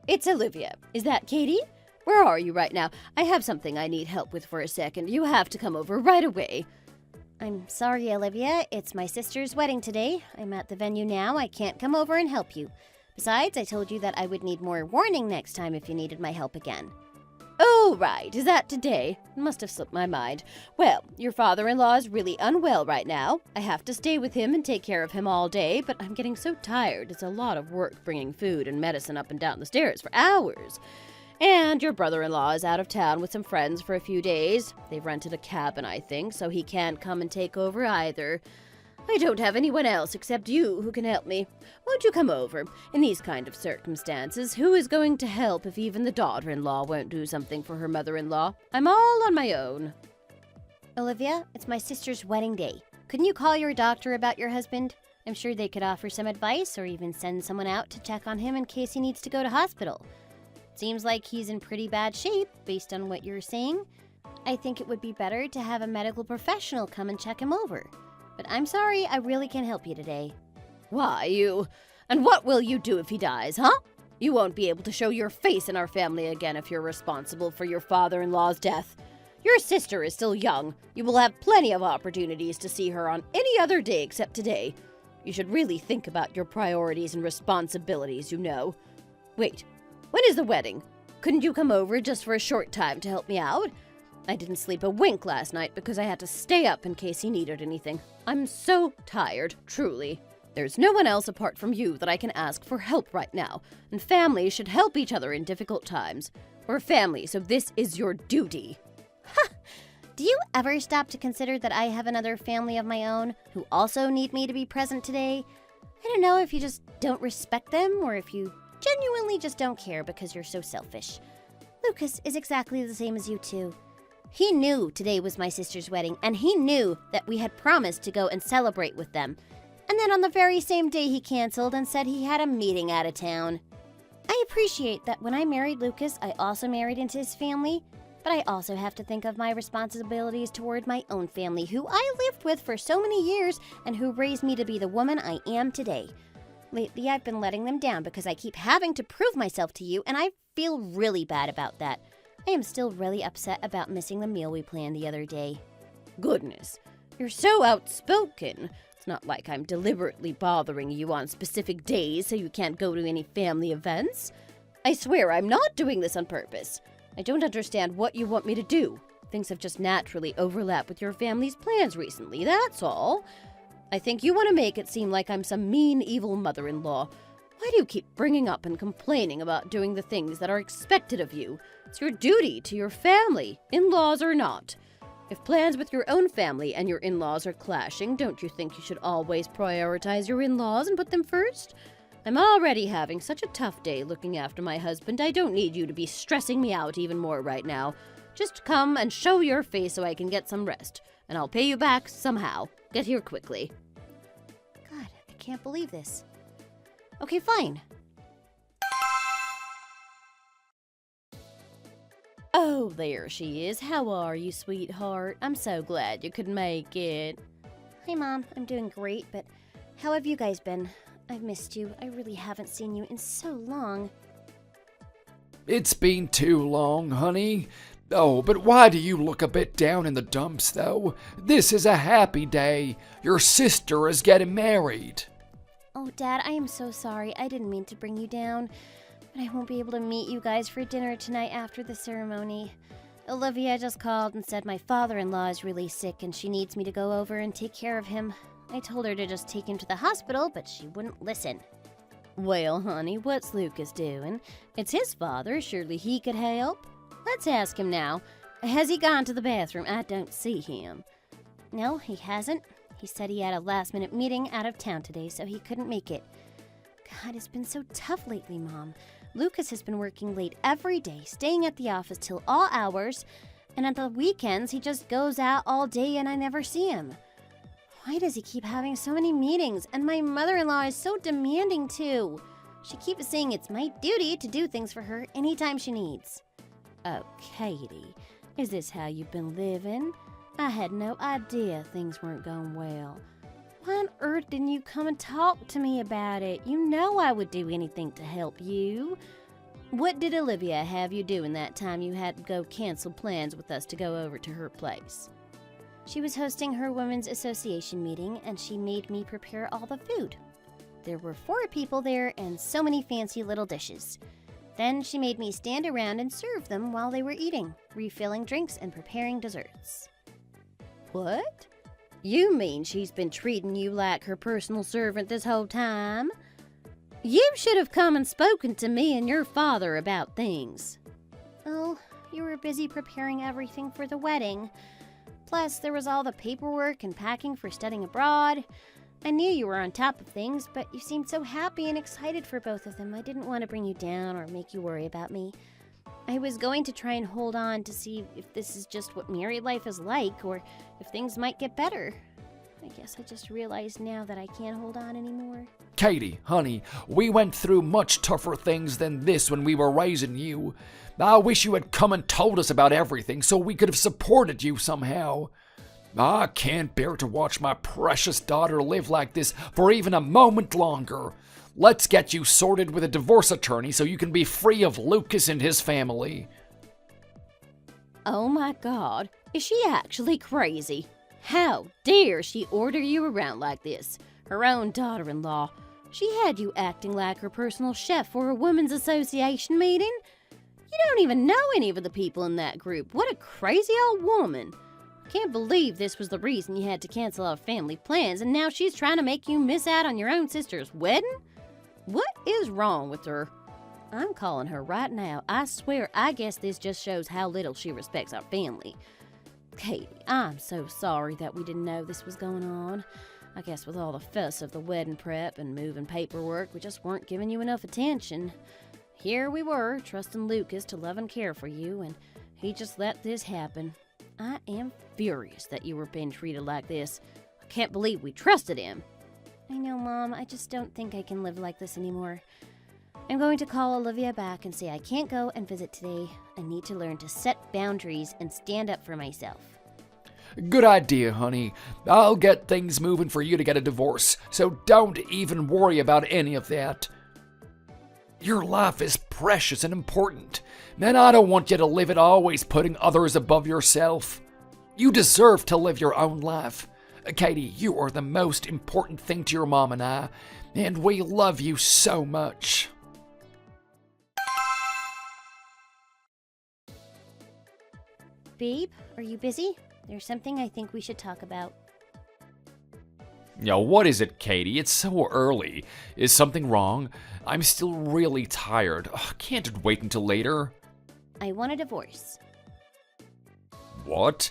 It's Olivia. Is that Katie? Where are you right now? I have something I need help with for a second. You have to come over right away. I'm sorry, Olivia. It's my sister's wedding today. I'm at the venue now. I can't come over and help you. Besides, I told you that I would need more warning next time if you needed my help again. Oh, right. Is that today? It must have slipped my mind. Well, your father-in-law is really unwell right now. I have to stay with him and take care of him all day, but I'm getting so tired. It's a lot of work bringing food and medicine up and down the stairs for hours. And your brother-in-law is out of town with some friends for a few days. They've rented a cabin, I think, so he can't come and take over either. I don't have anyone else except you who can help me. Won't you come over? In these kind of circumstances, who is going to help if even the daughter-in-law won't do something for her mother-in-law? I'm all on my own. Olivia, it's my sister's wedding day. Couldn't you call your doctor about your husband? I'm sure they could offer some advice or even send someone out to check on him in case he needs to go to hospital. Seems like he's in pretty bad shape, based on what you're saying. I think it would be better to have a medical professional come and check him over. But I'm sorry, I really can't help you today. Why, you? And what will you do if he dies, huh? You won't be able to show your face in our family again if you're responsible for your father-in-law's death. Your sister is still young. You will have plenty of opportunities to see her on any other day except today. You should really think about your priorities and responsibilities, you know. Wait, when is the wedding? Couldn't you come over just for a short time to help me out? I didn't sleep a wink last night because I had to stay up in case he needed anything. I'm so tired, truly. There's no one else apart from you that I can ask for help right now, and families should help each other in difficult times. We're family, so this is your duty. Ha! Do you ever stop to consider that I have another family of my own who also need me to be present today? I don't know if you just don't respect them or if you genuinely just don't care because you're so selfish. Lucas is exactly the same as you two. He knew today was my sister's wedding, and he knew that we had promised to go and celebrate with them. And then on the very same day he canceled and said he had a meeting out of town. I appreciate that when I married Lucas, I also married into his family, but I also have to think of my responsibilities toward my own family, who I lived with for so many years and who raised me to be the woman I am today. Lately, I've been letting them down because I keep having to prove myself to you, and I feel really bad about that. I am still really upset about missing the meal we planned the other day. Goodness, you're so outspoken. It's not like I'm deliberately bothering you on specific days so you can't go to any family events. I swear I'm not doing this on purpose. I don't understand what you want me to do. Things have just naturally overlapped with your family's plans recently, that's all. I think you want to make it seem like I'm some mean, evil mother-in-law. Why do you keep bringing up and complaining about doing the things that are expected of you? It's your duty to your family, in-laws or not. If plans with your own family and your in-laws are clashing, don't you think you should always prioritize your in-laws and put them first? I'm already having such a tough day looking after my husband. I don't need you to be stressing me out even more right now. Just come and show your face so I can get some rest, and I'll pay you back somehow. Get here quickly. God, I can't believe this. Okay, fine. Oh, there she is. How are you, sweetheart? I'm so glad you could make it. Hi, Mom. I'm doing great, but how have you guys been? I've missed you. I really haven't seen you in so long. It's been too long, honey. Oh, but why do you look a bit down in the dumps, though? This is a happy day. Your sister is getting married. Oh, Dad, I am so sorry. I didn't mean to bring you down. But I won't be able to meet you guys for dinner tonight after the ceremony. Olivia just called and said my father-in-law is really sick and she needs me to go over and take care of him. I told her to just take him to the hospital, but she wouldn't listen. Well, honey, what's Lucas doing? It's his father. Surely he could help. Let's ask him now. Has he gone to the bathroom? I don't see him. No, he hasn't. He said he had a last-minute meeting out of town today, so he couldn't make it. God, it's been so tough lately, Mom. Lucas has been working late every day, staying at the office till all hours, and at the weekends he just goes out all day and I never see him. Why does he keep having so many meetings? And my mother-in-law is so demanding too. She keeps saying it's my duty to do things for her anytime she needs. Oh, Katie, is this how you've been living? I had no idea things weren't going well. Why on earth didn't you come and talk to me about it? You know I would do anything to help you. What did Olivia have you doing that time you had to go cancel plans with us to go over to her place? She was hosting her Women's Association meeting, and she made me prepare all the food. There were 4 people there and so many fancy little dishes. Then she made me stand around and serve them while they were eating, refilling drinks and preparing desserts. What? You mean she's been treating you like her personal servant this whole time? You should have come and spoken to me and your father about things. Oh, you were busy preparing everything for the wedding. Plus, there was all the paperwork and packing for studying abroad. I knew you were on top of things, but you seemed so happy and excited for both of them. I didn't want to bring you down or make you worry about me. I was going to try and hold on to see if this is just what married life is like, or if things might get better. I guess I just realized now that I can't hold on anymore. Katie, honey, we went through much tougher things than this when we were raising you. I wish you had come and told us about everything so we could have supported you somehow. I can't bear to watch my precious daughter live like this for even a moment longer. Let's get you sorted with a divorce attorney so you can be free of Lucas and his family. Oh my God, is she actually crazy? How dare she order you around like this? her own daughter-in-law. She had you acting like her personal chef for a women's association meeting. You don't even know any of the people in that group. What a crazy old woman. Can't believe this was the reason you had to cancel our family plans, and now she's trying to make you miss out on your own sister's wedding? What is wrong with her? I'm calling her right now. I swear, I guess this just shows how little she respects our family. Katie, I'm so sorry that we didn't know this was going on. I guess with all the fuss of the wedding prep and moving paperwork, we just weren't giving you enough attention. Here we were, trusting Lucas to love and care for you, and he just let this happen. I am furious that you were being treated like this. I can't believe we trusted him. I know, Mom. I just don't think I can live like this anymore. I'm going to call Olivia back and say I can't go and visit today. I need to learn to set boundaries and stand up for myself. Good idea, honey. I'll get things moving for you to get a divorce, so don't even worry about any of that. Your life is precious and important, and I don't want you to live it always putting others above yourself. You deserve to live your own life. Katie, you are the most important thing to your mom and I, and we love you so much. Babe, are you busy? There's something I think we should talk about. What is it, Katie? It's so early. Is something wrong? I'm still really tired. Can't it wait until later? I want a divorce. What?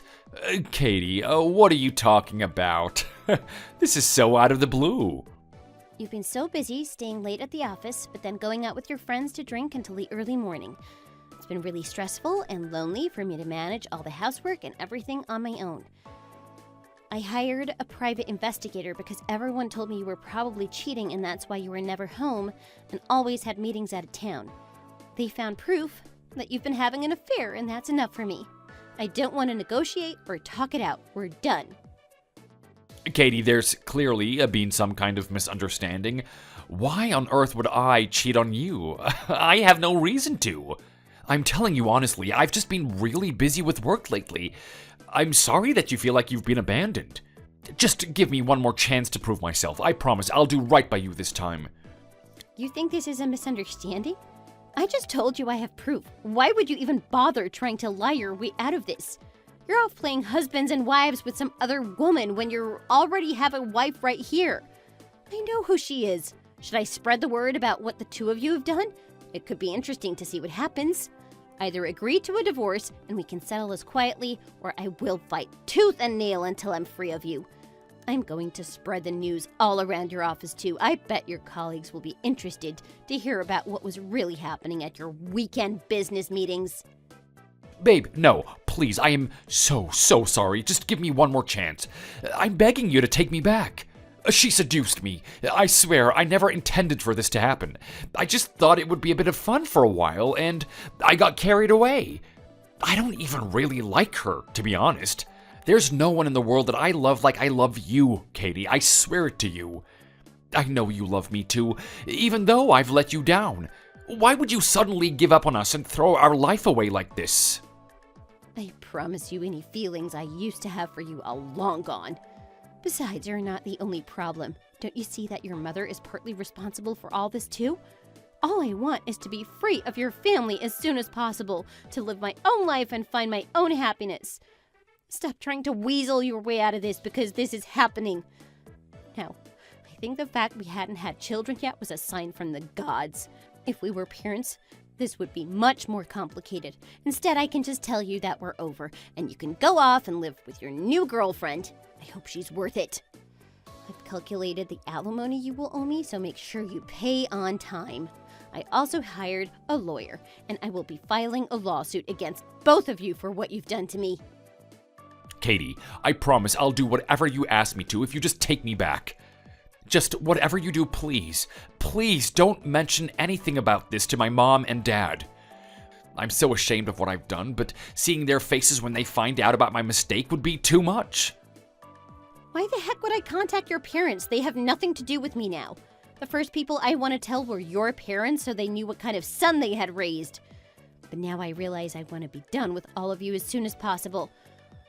Katie, what are you talking about? This is so out of the blue. You've been so busy staying late at the office, but then going out with your friends to drink until the early morning. It's been really stressful and lonely for me to manage all the housework and everything on my own. I hired a private investigator because everyone told me you were probably cheating and that's why you were never home and always had meetings out of town. They found proof that you've been having an affair and that's enough for me. I don't want to negotiate or talk it out. We're done. Katie, there's clearly been some kind of misunderstanding. Why on earth would I cheat on you? I have no reason to. I'm telling you honestly, I've just been really busy with work lately. I'm sorry that you feel like you've been abandoned. Just give me one more chance to prove myself. I promise I'll do right by you this time. You think this is a misunderstanding? I just told you I have proof. Why would you even bother trying to lie your way out of this? You're off playing husbands and wives with some other woman when you already have a wife right here. I know who she is. Should I spread the word about what the two of you have done? It could be interesting to see what happens. Either agree to a divorce and we can settle this quietly, or I will fight tooth and nail until I'm free of you. I'm going to spread the news all around your office too. I bet your colleagues will be interested to hear about what was really happening at your weekend business meetings. Babe, no, please, I am so sorry. Just give me one more chance. I'm begging you to take me back. She seduced me. I swear, I never intended for this to happen. I just thought it would be a bit of fun for a while, and I got carried away. I don't even really like her, to be honest. There's no one in the world that I love like I love you, Katie. I swear it to you. I know you love me too, even though I've let you down. Why would you suddenly give up on us and throw our life away like this? I promise you any feelings I used to have for you are long gone. Besides, you're not the only problem. Don't you see that your mother is partly responsible for all this too? All I want is to be free of your family as soon as possible, to live my own life and find my own happiness. Stop trying to weasel your way out of this because this is happening. Now, I think the fact we hadn't had children yet was a sign from the gods. If we were parents, this would be much more complicated. Instead, I can just tell you that we're over, and you can go off and live with your new girlfriend. I hope she's worth it. I've calculated the alimony you will owe me, so make sure you pay on time. I also hired a lawyer, and I will be filing a lawsuit against both of you for what you've done to me. Katie, I promise I'll do whatever you ask me to if you just take me back. Just whatever you do, please. Please don't mention anything about this to my mom and dad. I'm so ashamed of what I've done, but seeing their faces when they find out about my mistake would be too much. Why the heck would I contact your parents? They have nothing to do with me now. The first people I want to tell were your parents so they knew what kind of son they had raised. But now I realize I want to be done with all of you as soon as possible,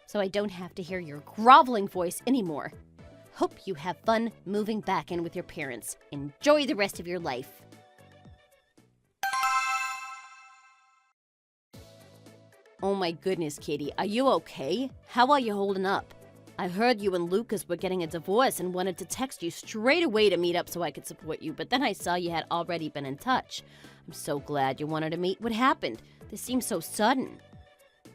so I don't have to hear your groveling voice anymore. hope you have fun moving back in with your parents. Enjoy the rest of your life. Oh my goodness, Katie, are you okay? How are you holding up? I heard you and Lucas were getting a divorce and wanted to text you straight away to meet up so I could support you, but then I saw you had already been in touch. I'm so glad you wanted to meet. What happened? This seems so sudden.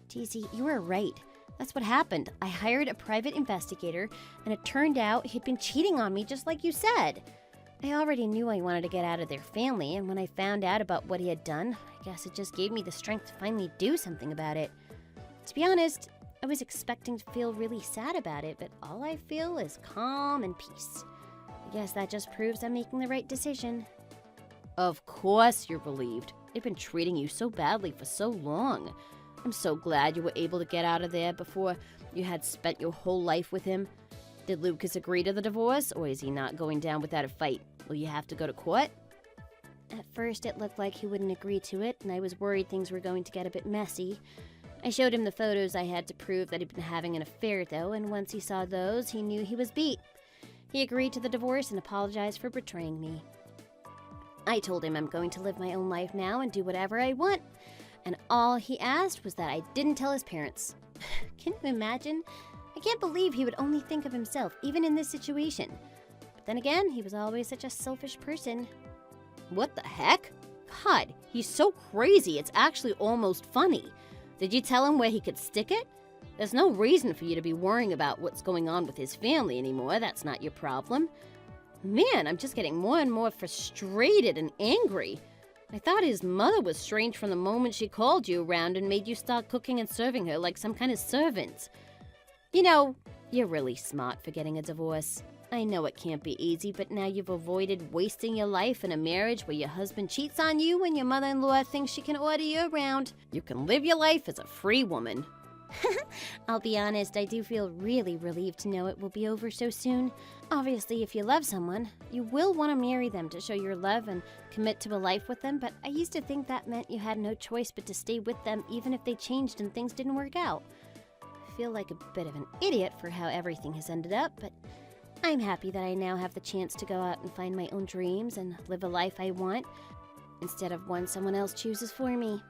Daisy, you were right. That's what happened. I hired a private investigator, and it turned out he'd been cheating on me just like you said. I already knew I wanted to get out of their family, and when I found out about what he had done, I guess it just gave me the strength to finally do something about it. To be honest, I was expecting to feel really sad about it, but all I feel is calm and peace. I guess that just proves I'm making the right decision. Of course you're relieved. They've been treating you so badly for so long. I'm so glad you were able to get out of there before you had spent your whole life with him. Did Lucas agree to the divorce, or is he not going down without a fight? Will you have to go to court? At first, it looked like he wouldn't agree to it, and I was worried things were going to get a bit messy. I showed him the photos I had to prove that he'd been having an affair, though, and once he saw those, he knew he was beat. He agreed to the divorce and apologized for betraying me. I told him I'm going to live my own life now and do whatever I want, and all he asked was that I didn't tell his parents. Can you imagine? I can't believe he would only think of himself, even in this situation. But then again, he was always such a selfish person. What the heck? God, he's so crazy, it's actually almost funny. Did you tell him where he could stick it? There's no reason for you to be worrying about what's going on with his family anymore. That's not your problem. Man, I'm just getting more and more frustrated and angry. I thought his mother was strange from the moment she called you around and made you start cooking and serving her like some kind of servant. You know, you're really smart for getting a divorce. I know it can't be easy, but now you've avoided wasting your life in a marriage where your husband cheats on you and your mother-in-law thinks she can order you around. You can live your life as a free woman. I'll be honest, I do feel really relieved to know it will be over so soon. Obviously, if you love someone, you will want to marry them to show your love and commit to a life with them, but I used to think that meant you had no choice but to stay with them even if they changed and things didn't work out. I feel like a bit of an idiot for how everything has ended up, but I'm happy that I now have the chance to go out and find my own dreams and live a life I want, instead of one someone else chooses for me.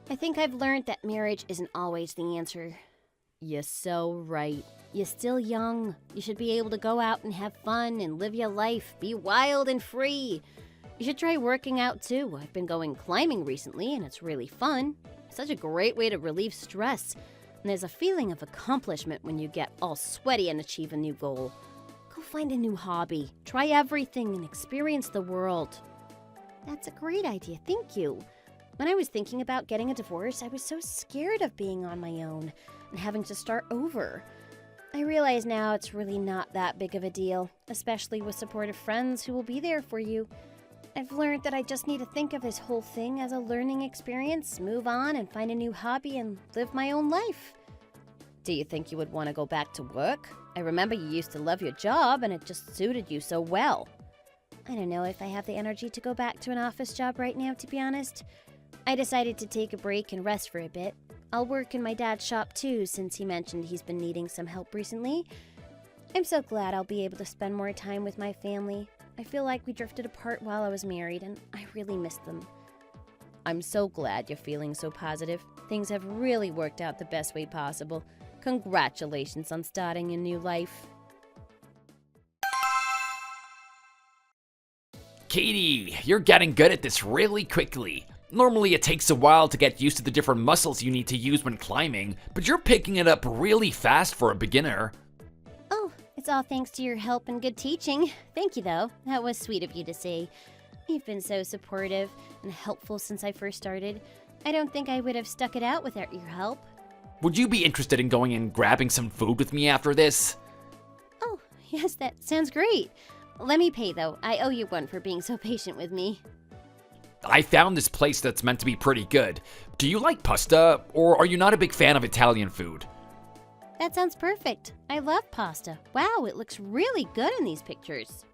I think I've learned that marriage isn't always the answer. You're so right. You're still young. You should be able to go out and have fun and live your life. Be wild and free. You should try working out too. I've been going climbing recently and it's really fun. Such a great way to relieve stress. And there's a feeling of accomplishment when you get all sweaty and achieve a new goal. Go find a new hobby. Try everything and experience the world. That's a great idea, thank you. When I was thinking about getting a divorce, I was so scared of being on my own and having to start over. I realize now it's really not that big of a deal, especially with supportive friends who will be there for you. I've learned that I just need to think of this whole thing as a learning experience, move on and find a new hobby and live my own life. Do you think you would want to go back to work? I remember you used to love your job and it just suited you so well. I don't know if I have the energy to go back to an office job right now, to be honest. I decided to take a break and rest for a bit. I'll work in my dad's shop too, since he mentioned he's been needing some help recently. I'm so glad I'll be able to spend more time with my family. I feel like we drifted apart while I was married, and I really miss them. I'm so glad you're feeling so positive. Things have really worked out the best way possible. Congratulations on starting a new life. Katie, you're getting good at this really quickly. Normally it takes a while to get used to the different muscles you need to use when climbing, but you're picking it up really fast for a beginner. Oh, it's all thanks to your help and good teaching. Thank you, though. That was sweet of you to say. You've been so supportive and helpful since I first started. I don't think I would have stuck it out without your help. Would you be interested in going and grabbing some food with me after this? Oh, yes, that sounds great. Let me pay, though. I owe you one for being so patient with me. I found this place that's meant to be pretty good. Do you like pasta, or are you not a big fan of Italian food? That sounds perfect. I love pasta. Wow, it looks really good in these pictures.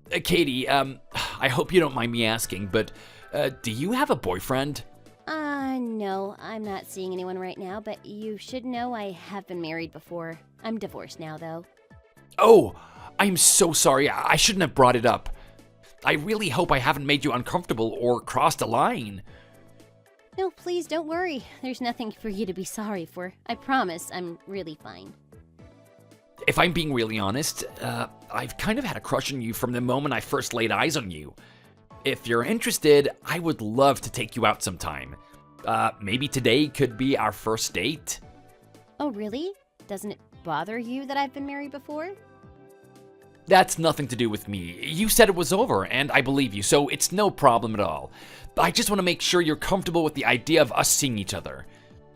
Katie, I hope you don't mind me asking, but do you have a boyfriend? No, I'm not seeing anyone right now, but you should know I have been married before. I'm divorced now, though. Oh, I'm so sorry. I shouldn't have brought it up. I really hope I haven't made you uncomfortable or crossed a line. No, please don't worry. There's nothing for you to be sorry for. I promise I'm really fine. If I'm being really honest, I've kind of had a crush on you from the moment I first laid eyes on you. If you're interested, I would love to take you out sometime. Maybe today could be our first date. Oh, really? Doesn't it bother you that I've been married before? That's nothing to do with me. You said it was over, and I believe you, so it's no problem at all. I just want to make sure you're comfortable with the idea of us seeing each other.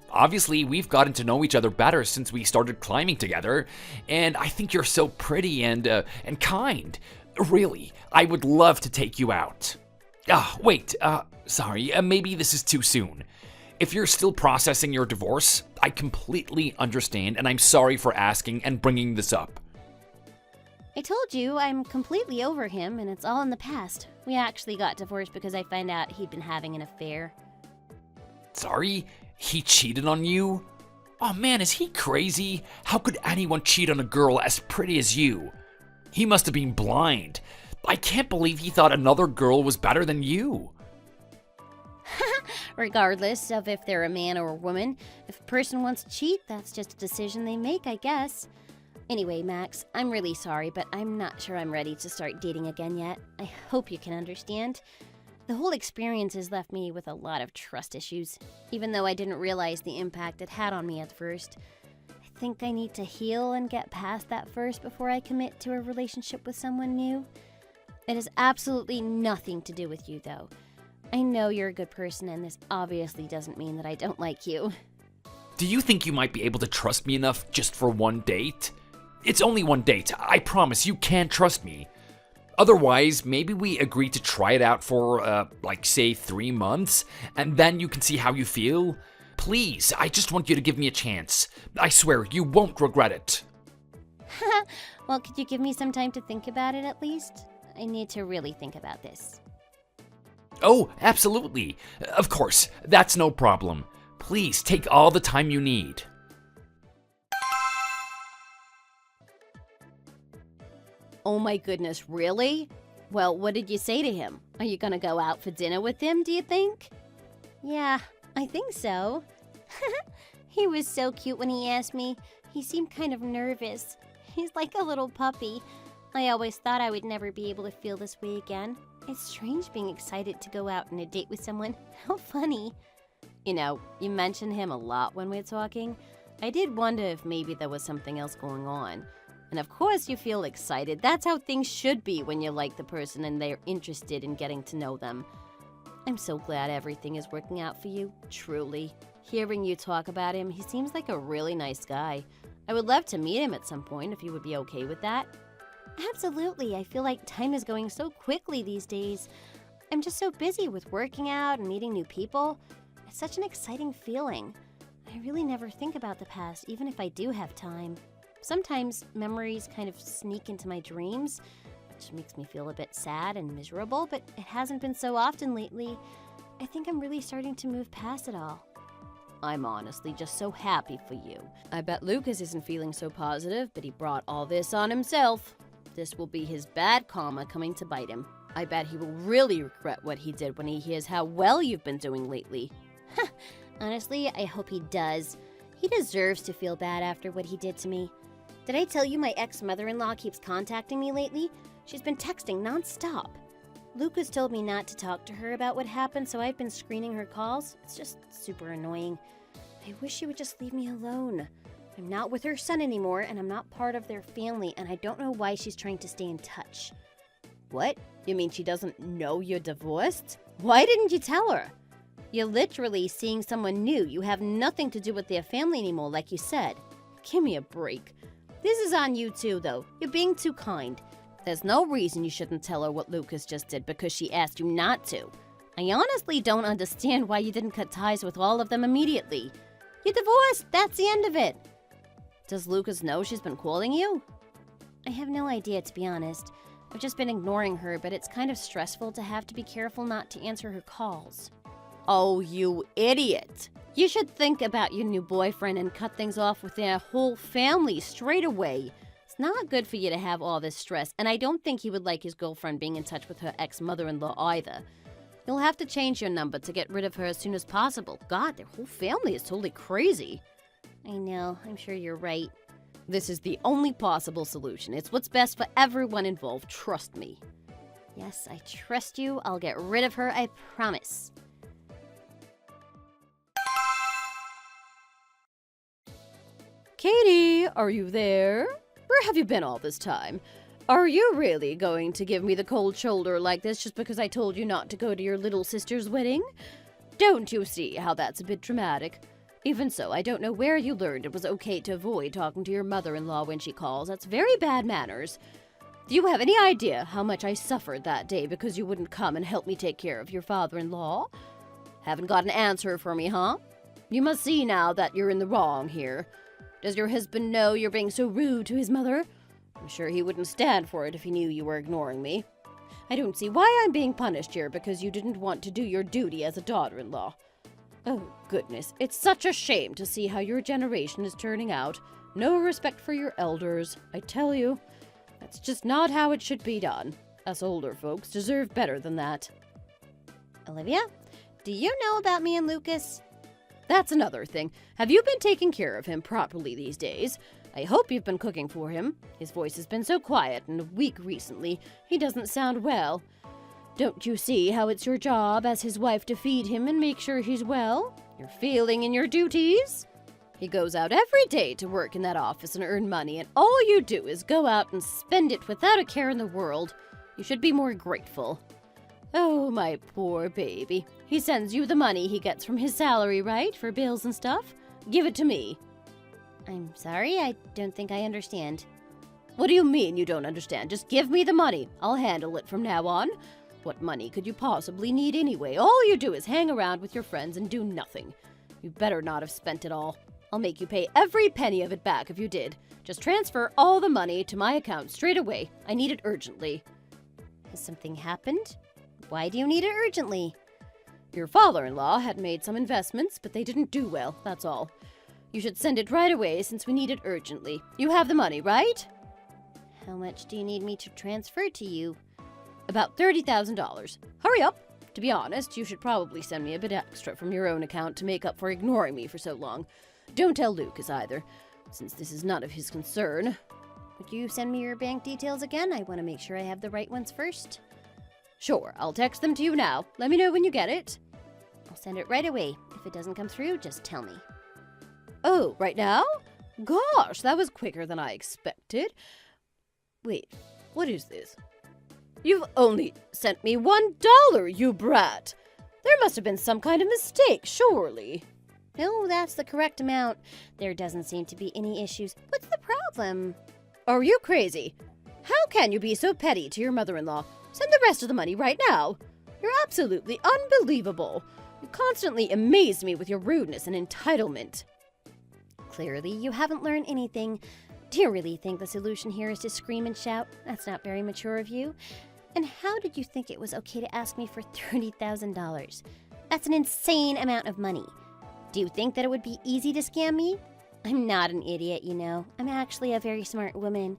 Obviously, we've gotten to know each other better since we started climbing together, and I think you're so pretty and kind. Really, I would love to take you out. Sorry, maybe this is too soon. If you're still processing your divorce, I completely understand, and I'm sorry for asking and bringing this up. I told you I'm completely over him and it's all in the past. We actually got divorced because I found out he'd been having an affair. Sorry? He cheated on you? Oh man, is he crazy? How could anyone cheat on a girl as pretty as you? He must have been blind. I can't believe he thought another girl was better than you. Regardless of if they're a man or a woman, if a person wants to cheat, that's just a decision they make, I guess. Anyway, Max, I'm really sorry, but I'm not sure I'm ready to start dating again yet. I hope you can understand. The whole experience has left me with a lot of trust issues, even though I didn't realize the impact it had on me at first. I think I need to heal and get past that first before I commit to a relationship with someone new. It has absolutely nothing to do with you, though. I know you're a good person, and this obviously doesn't mean that I don't like you. Do you think you might be able to trust me enough just for one date? It's only one date. I promise you can trust me. Otherwise, maybe we agree to try it out for, say 3 months, and then you can see how you feel. Please, I just want you to give me a chance. I swear, you won't regret it. Well, could you give me some time to think about it at least? I need to really think about this. Oh, absolutely. Of course, that's no problem. Please take all the time you need. Oh my goodness, really? Well, what did you say to him? Are you gonna go out for dinner with him, do you think? Yeah, I think so. He was so cute when he asked me. He seemed kind of nervous. He's like a little puppy. I always thought I would never be able to feel this way again. It's strange being excited to go out on a date with someone. How funny. You know, you mentioned him a lot when we're talking. I did wonder if maybe there was something else going on. And of course you feel excited. That's how things should be when you like the person and they're interested in getting to know them. I'm so glad everything is working out for you, truly. Hearing you talk about him, he seems like a really nice guy. I would love to meet him at some point if you would be okay with that. Absolutely. I feel like time is going so quickly these days. I'm just so busy with working out and meeting new people. It's such an exciting feeling. I really never think about the past, even if I do have time. Sometimes memories kind of sneak into my dreams, which makes me feel a bit sad and miserable, but it hasn't been so often lately. I think I'm really starting to move past it all. I'm honestly just so happy for you. I bet Lucas isn't feeling so positive, but he brought all this on himself. This will be his bad karma coming to bite him. I bet he will really regret what he did when he hears how well you've been doing lately. Honestly, I hope he does. He deserves to feel bad after what he did to me. Did I tell you my ex-mother-in-law keeps contacting me lately? She's been texting nonstop. Lucas told me not to talk to her about what happened, so I've been screening her calls. It's just super annoying. I wish she would just leave me alone. I'm not with her son anymore, and I'm not part of their family, and I don't know why she's trying to stay in touch. What? You mean she doesn't know you're divorced? Why didn't you tell her? You're literally seeing someone new. You have nothing to do with their family anymore, like you said. Give me a break. This is on you too, though. You're being too kind. There's no reason you shouldn't tell her what Lucas just did because she asked you not to. I honestly don't understand why you didn't cut ties with all of them immediately. You're divorced. That's the end of it. Does Lucas know she's been calling you? I have no idea, to be honest. I've just been ignoring her, but it's kind of stressful to have to be careful not to answer her calls. Oh, you idiot. You should think about your new boyfriend and cut things off with their whole family straight away. It's It's not good for you to have all this stress, and I don't think he would like his girlfriend being in touch with her ex-mother-in-law either. You'll have to change your number to get rid of her as soon as possible. God, their whole family is totally crazy. I know, I'm sure you're right. This is the only possible solution. It's what's best for everyone involved, trust me. Yes, I trust you. I'll get rid of her, I promise. Katie, are you there? Where have you been all this time? Are you really going to give me the cold shoulder like this just because I told you not to go to your little sister's wedding? Don't you see how that's a bit dramatic? Even so, I don't know where you learned it was okay to avoid talking to your mother-in-law when she calls. That's very bad manners. Do you have any idea how much I suffered that day because you wouldn't come and help me take care of your father-in-law? Haven't got an answer for me, huh? You must see now that you're in the wrong here. Does your husband know you're being so rude to his mother? I'm sure he wouldn't stand for it if he knew you were ignoring me. I don't see why I'm being punished here because you didn't want to do your duty as a daughter-in-law. Oh, goodness, it's such a shame to see how your generation is turning out. No respect for your elders, I tell you. That's just not how it should be done. Us older folks deserve better than that. Olivia, do you know about me and Lucas? That's another thing. Have you been taking care of him properly these days? I hope you've been cooking for him. His voice has been so quiet and weak recently. He doesn't sound well. Don't you see how it's your job as his wife to feed him and make sure he's well? You're failing in your duties. He goes out every day to work in that office and earn money, and all you do is go out and spend it without a care in the world. You should be more grateful. Oh, my poor baby. He sends you the money he gets from his salary, right? For bills and stuff? Give it to me. I'm sorry, I don't think I understand. What do you mean you don't understand? Just give me the money. I'll handle it from now on. What money could you possibly need anyway? All you do is hang around with your friends and do nothing. You better not have spent it all. I'll make you pay every penny of it back if you did. Just transfer all the money to my account straight away. I need it urgently. Has something happened? Why do you need it urgently? Your father-in-law had made some investments, but they didn't do well, that's all. You should send it right away since we need it urgently. You have the money, right? How much do you need me to transfer to you? About $30,000. Hurry up! To be honest, you should probably send me a bit extra from your own account to make up for ignoring me for so long. Don't tell Lucas either, since this is none of his concern. Would you send me your bank details again? I want to make sure I have the right ones first. Sure, I'll text them to you now. Let me know when you get it. I'll send it right away. If it doesn't come through, just tell me. Oh, right now? Gosh, that was quicker than I expected. Wait, what is this? You've only sent me $1, you brat! There must have been some kind of mistake, surely. No, that's the correct amount. There doesn't seem to be any issues. What's the problem? Are you crazy? How can you be so petty to your mother-in-law? Send the rest of the money right now. You're absolutely unbelievable. You constantly amaze me with your rudeness and entitlement. Clearly, you haven't learned anything. Do you really think the solution here is to scream and shout? That's not very mature of you. And how did you think it was okay to ask me for $30,000? That's an insane amount of money. Do you think that it would be easy to scam me? I'm not an idiot, you know. I'm actually a very smart woman.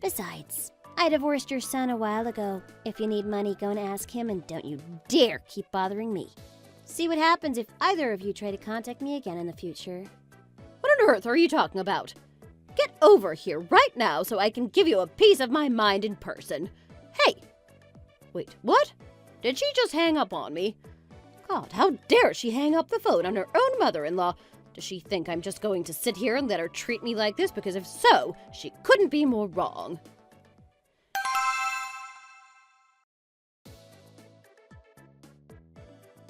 Besides, I divorced your son a while ago. If you need money, go and ask him, and don't you dare keep bothering me. See what happens if either of you try to contact me again in the future. What on earth are you talking about? Get over here right now so I can give you a piece of my mind in person. Hey! Wait, what? Did she just hang up on me? God, how dare she hang up the phone on her own mother-in-law? Does she think I'm just going to sit here and let her treat me like this? Because if so, she couldn't be more wrong.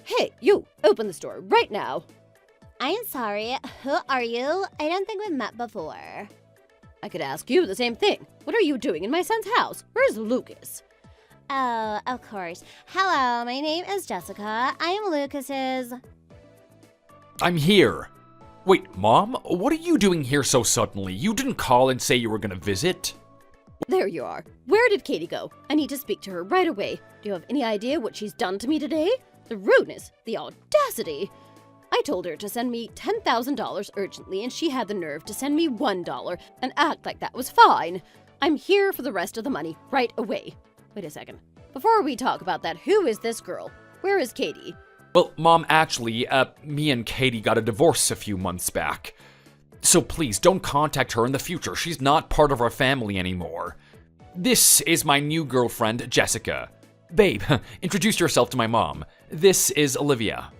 Hey, you! Open the store right now! I am sorry. Who are you? I don't think we've met before. I could ask you the same thing. What are you doing in my son's house? Where's Lucas? Oh, of course. Hello, my name is Jessica. I am Lucas's... I'm here. Wait, Mom? What are you doing here so suddenly? You didn't call and say you were gonna visit? There you are. Where did Katie go? I need to speak to her right away. Do you have any idea what she's done to me today? The rudeness, the audacity. I told her to send me $10,000 urgently, and she had the nerve to send me $1 and act like that was fine. I'm here for the rest of the money right away. Wait a second. Before we talk about that, who is this girl? Where is Katie? Well, Mom, actually, me and Katie got a divorce a few months back. So please, don't contact her in the future. She's not part of our family anymore. This is my new girlfriend, Jessica. Babe, introduce yourself to my mom. This is Olivia.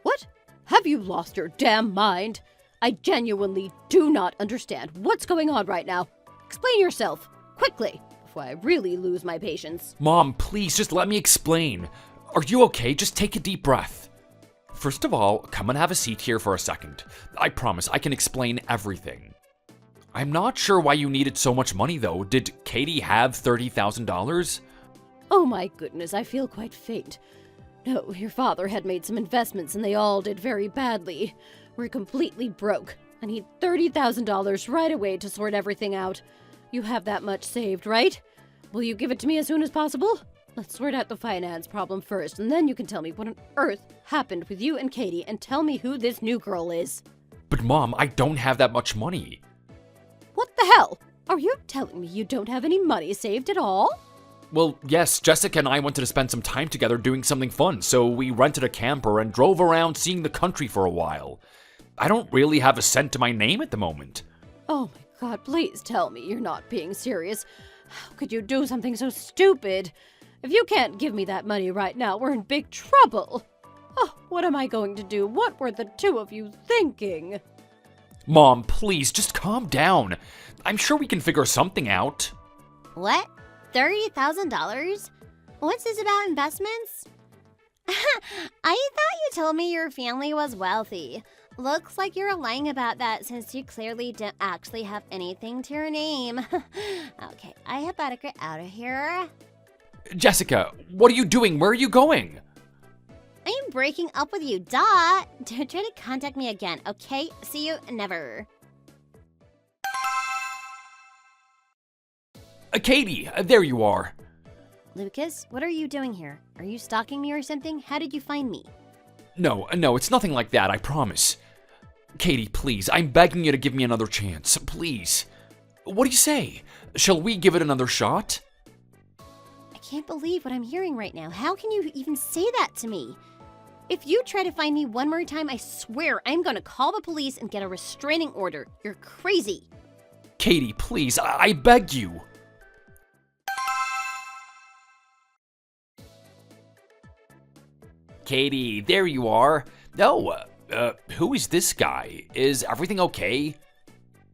What? Have you lost your damn mind? I genuinely do not understand what's going on right now. Explain yourself, quickly, before I really lose my patience. Mom, please, just let me explain. Are you okay? Just take a deep breath. First of all, come and have a seat here for a second. I promise I can explain everything. I'm not sure why you needed so much money, though. Did Katie have $30,000? Oh my goodness, I feel quite faint. No, your father had made some investments and they all did very badly. We're completely broke. I need $30,000 right away to sort everything out. You have that much saved, right? Will you give it to me as soon as possible? Let's sort out the finance problem first, and then you can tell me what on earth happened with you and Katie and tell me who this new girl is. But Mom, I don't have that much money. What the hell? Are you telling me you don't have any money saved at all? Well, yes, Jessica and I wanted to spend some time together doing something fun, so we rented a camper and drove around seeing the country for a while. I don't really have a cent to my name at the moment. Oh my god, please tell me you're not being serious. How could you do something so stupid? If you can't give me that money right now, we're in big trouble. Oh, what am I going to do? What were the two of you thinking? Mom, please, just calm down. I'm sure we can figure something out. What? $30,000? What's this about investments? I thought you told me your family was wealthy. Looks like you're lying about that since you clearly don't actually have anything to your name. Okay, I had better get out of here. Jessica, what are you doing? Where are you going? I am breaking up with you, duh! Don't try to contact me again, okay? See you never. Katie, there you are. Lucas, what are you doing here? Are you stalking me or something? How did you find me? No, it's nothing like that, I promise. Katie, please, I'm begging you to give me another chance, please. What do you say? Shall we give it another shot? I can't believe what I'm hearing right now. How can you even say that to me? If you try to find me one more time, I swear I'm gonna call the police and get a restraining order. You're crazy. Katie, please, I beg you. Katie, there you are. Oh, who is this guy? Is everything okay?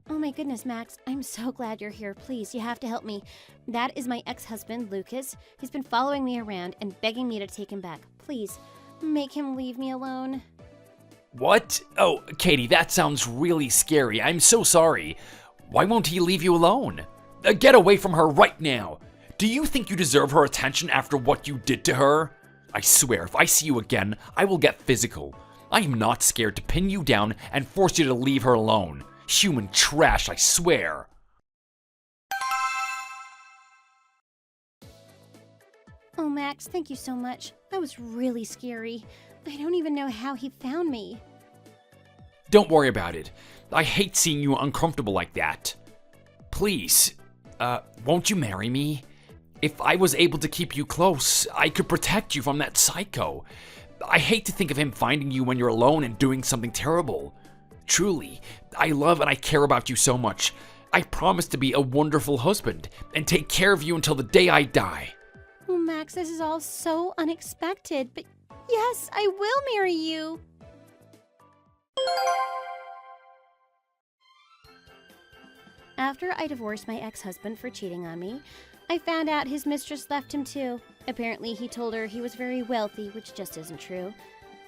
Oh my goodness, Max. I'm so glad you're here. Please, you have to help me. That is my ex-husband, Lucas. He's been following me around and begging me to take him back. Please, make him leave me alone. What? Oh, Katie, that sounds really scary. I'm so sorry. Why won't he leave you alone? Get away from her right now. Do you think you deserve her attention after what you did to her? I swear, if I see you again, I will get physical. I am not scared to pin you down and force you to leave her alone. Human trash, I swear. Oh, Max, thank you so much. That was really scary. I don't even know how he found me. Don't worry about it. I hate seeing you uncomfortable like that. Please, won't you marry me? If I was able to keep you close, I could protect you from that psycho. I hate to think of him finding you when you're alone and doing something terrible. Truly, I love and I care about you so much. I promise to be a wonderful husband and take care of you until the day I die. Oh, Max, this is all so unexpected, but yes, I will marry you. After I divorced my ex-husband for cheating on me, I found out his mistress left him too. Apparently, he told her he was very wealthy, which just isn't true.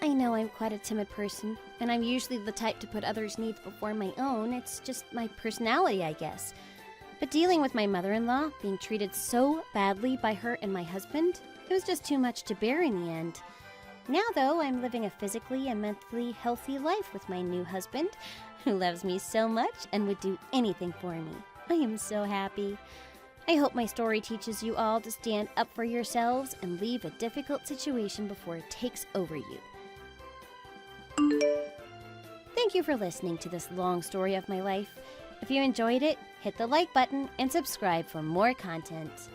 I know I'm quite a timid person, and I'm usually the type to put others' needs before my own. It's just my personality, I guess. But dealing with my mother-in-law, being treated so badly by her and my husband, it was just too much to bear in the end. Now, though, I'm living a physically and mentally healthy life with my new husband, who loves me so much and would do anything for me. I am so happy. I hope my story teaches you all to stand up for yourselves and leave a difficult situation before it takes over you. Thank you for listening to this long story of my life. If you enjoyed it, hit the like button and subscribe for more content.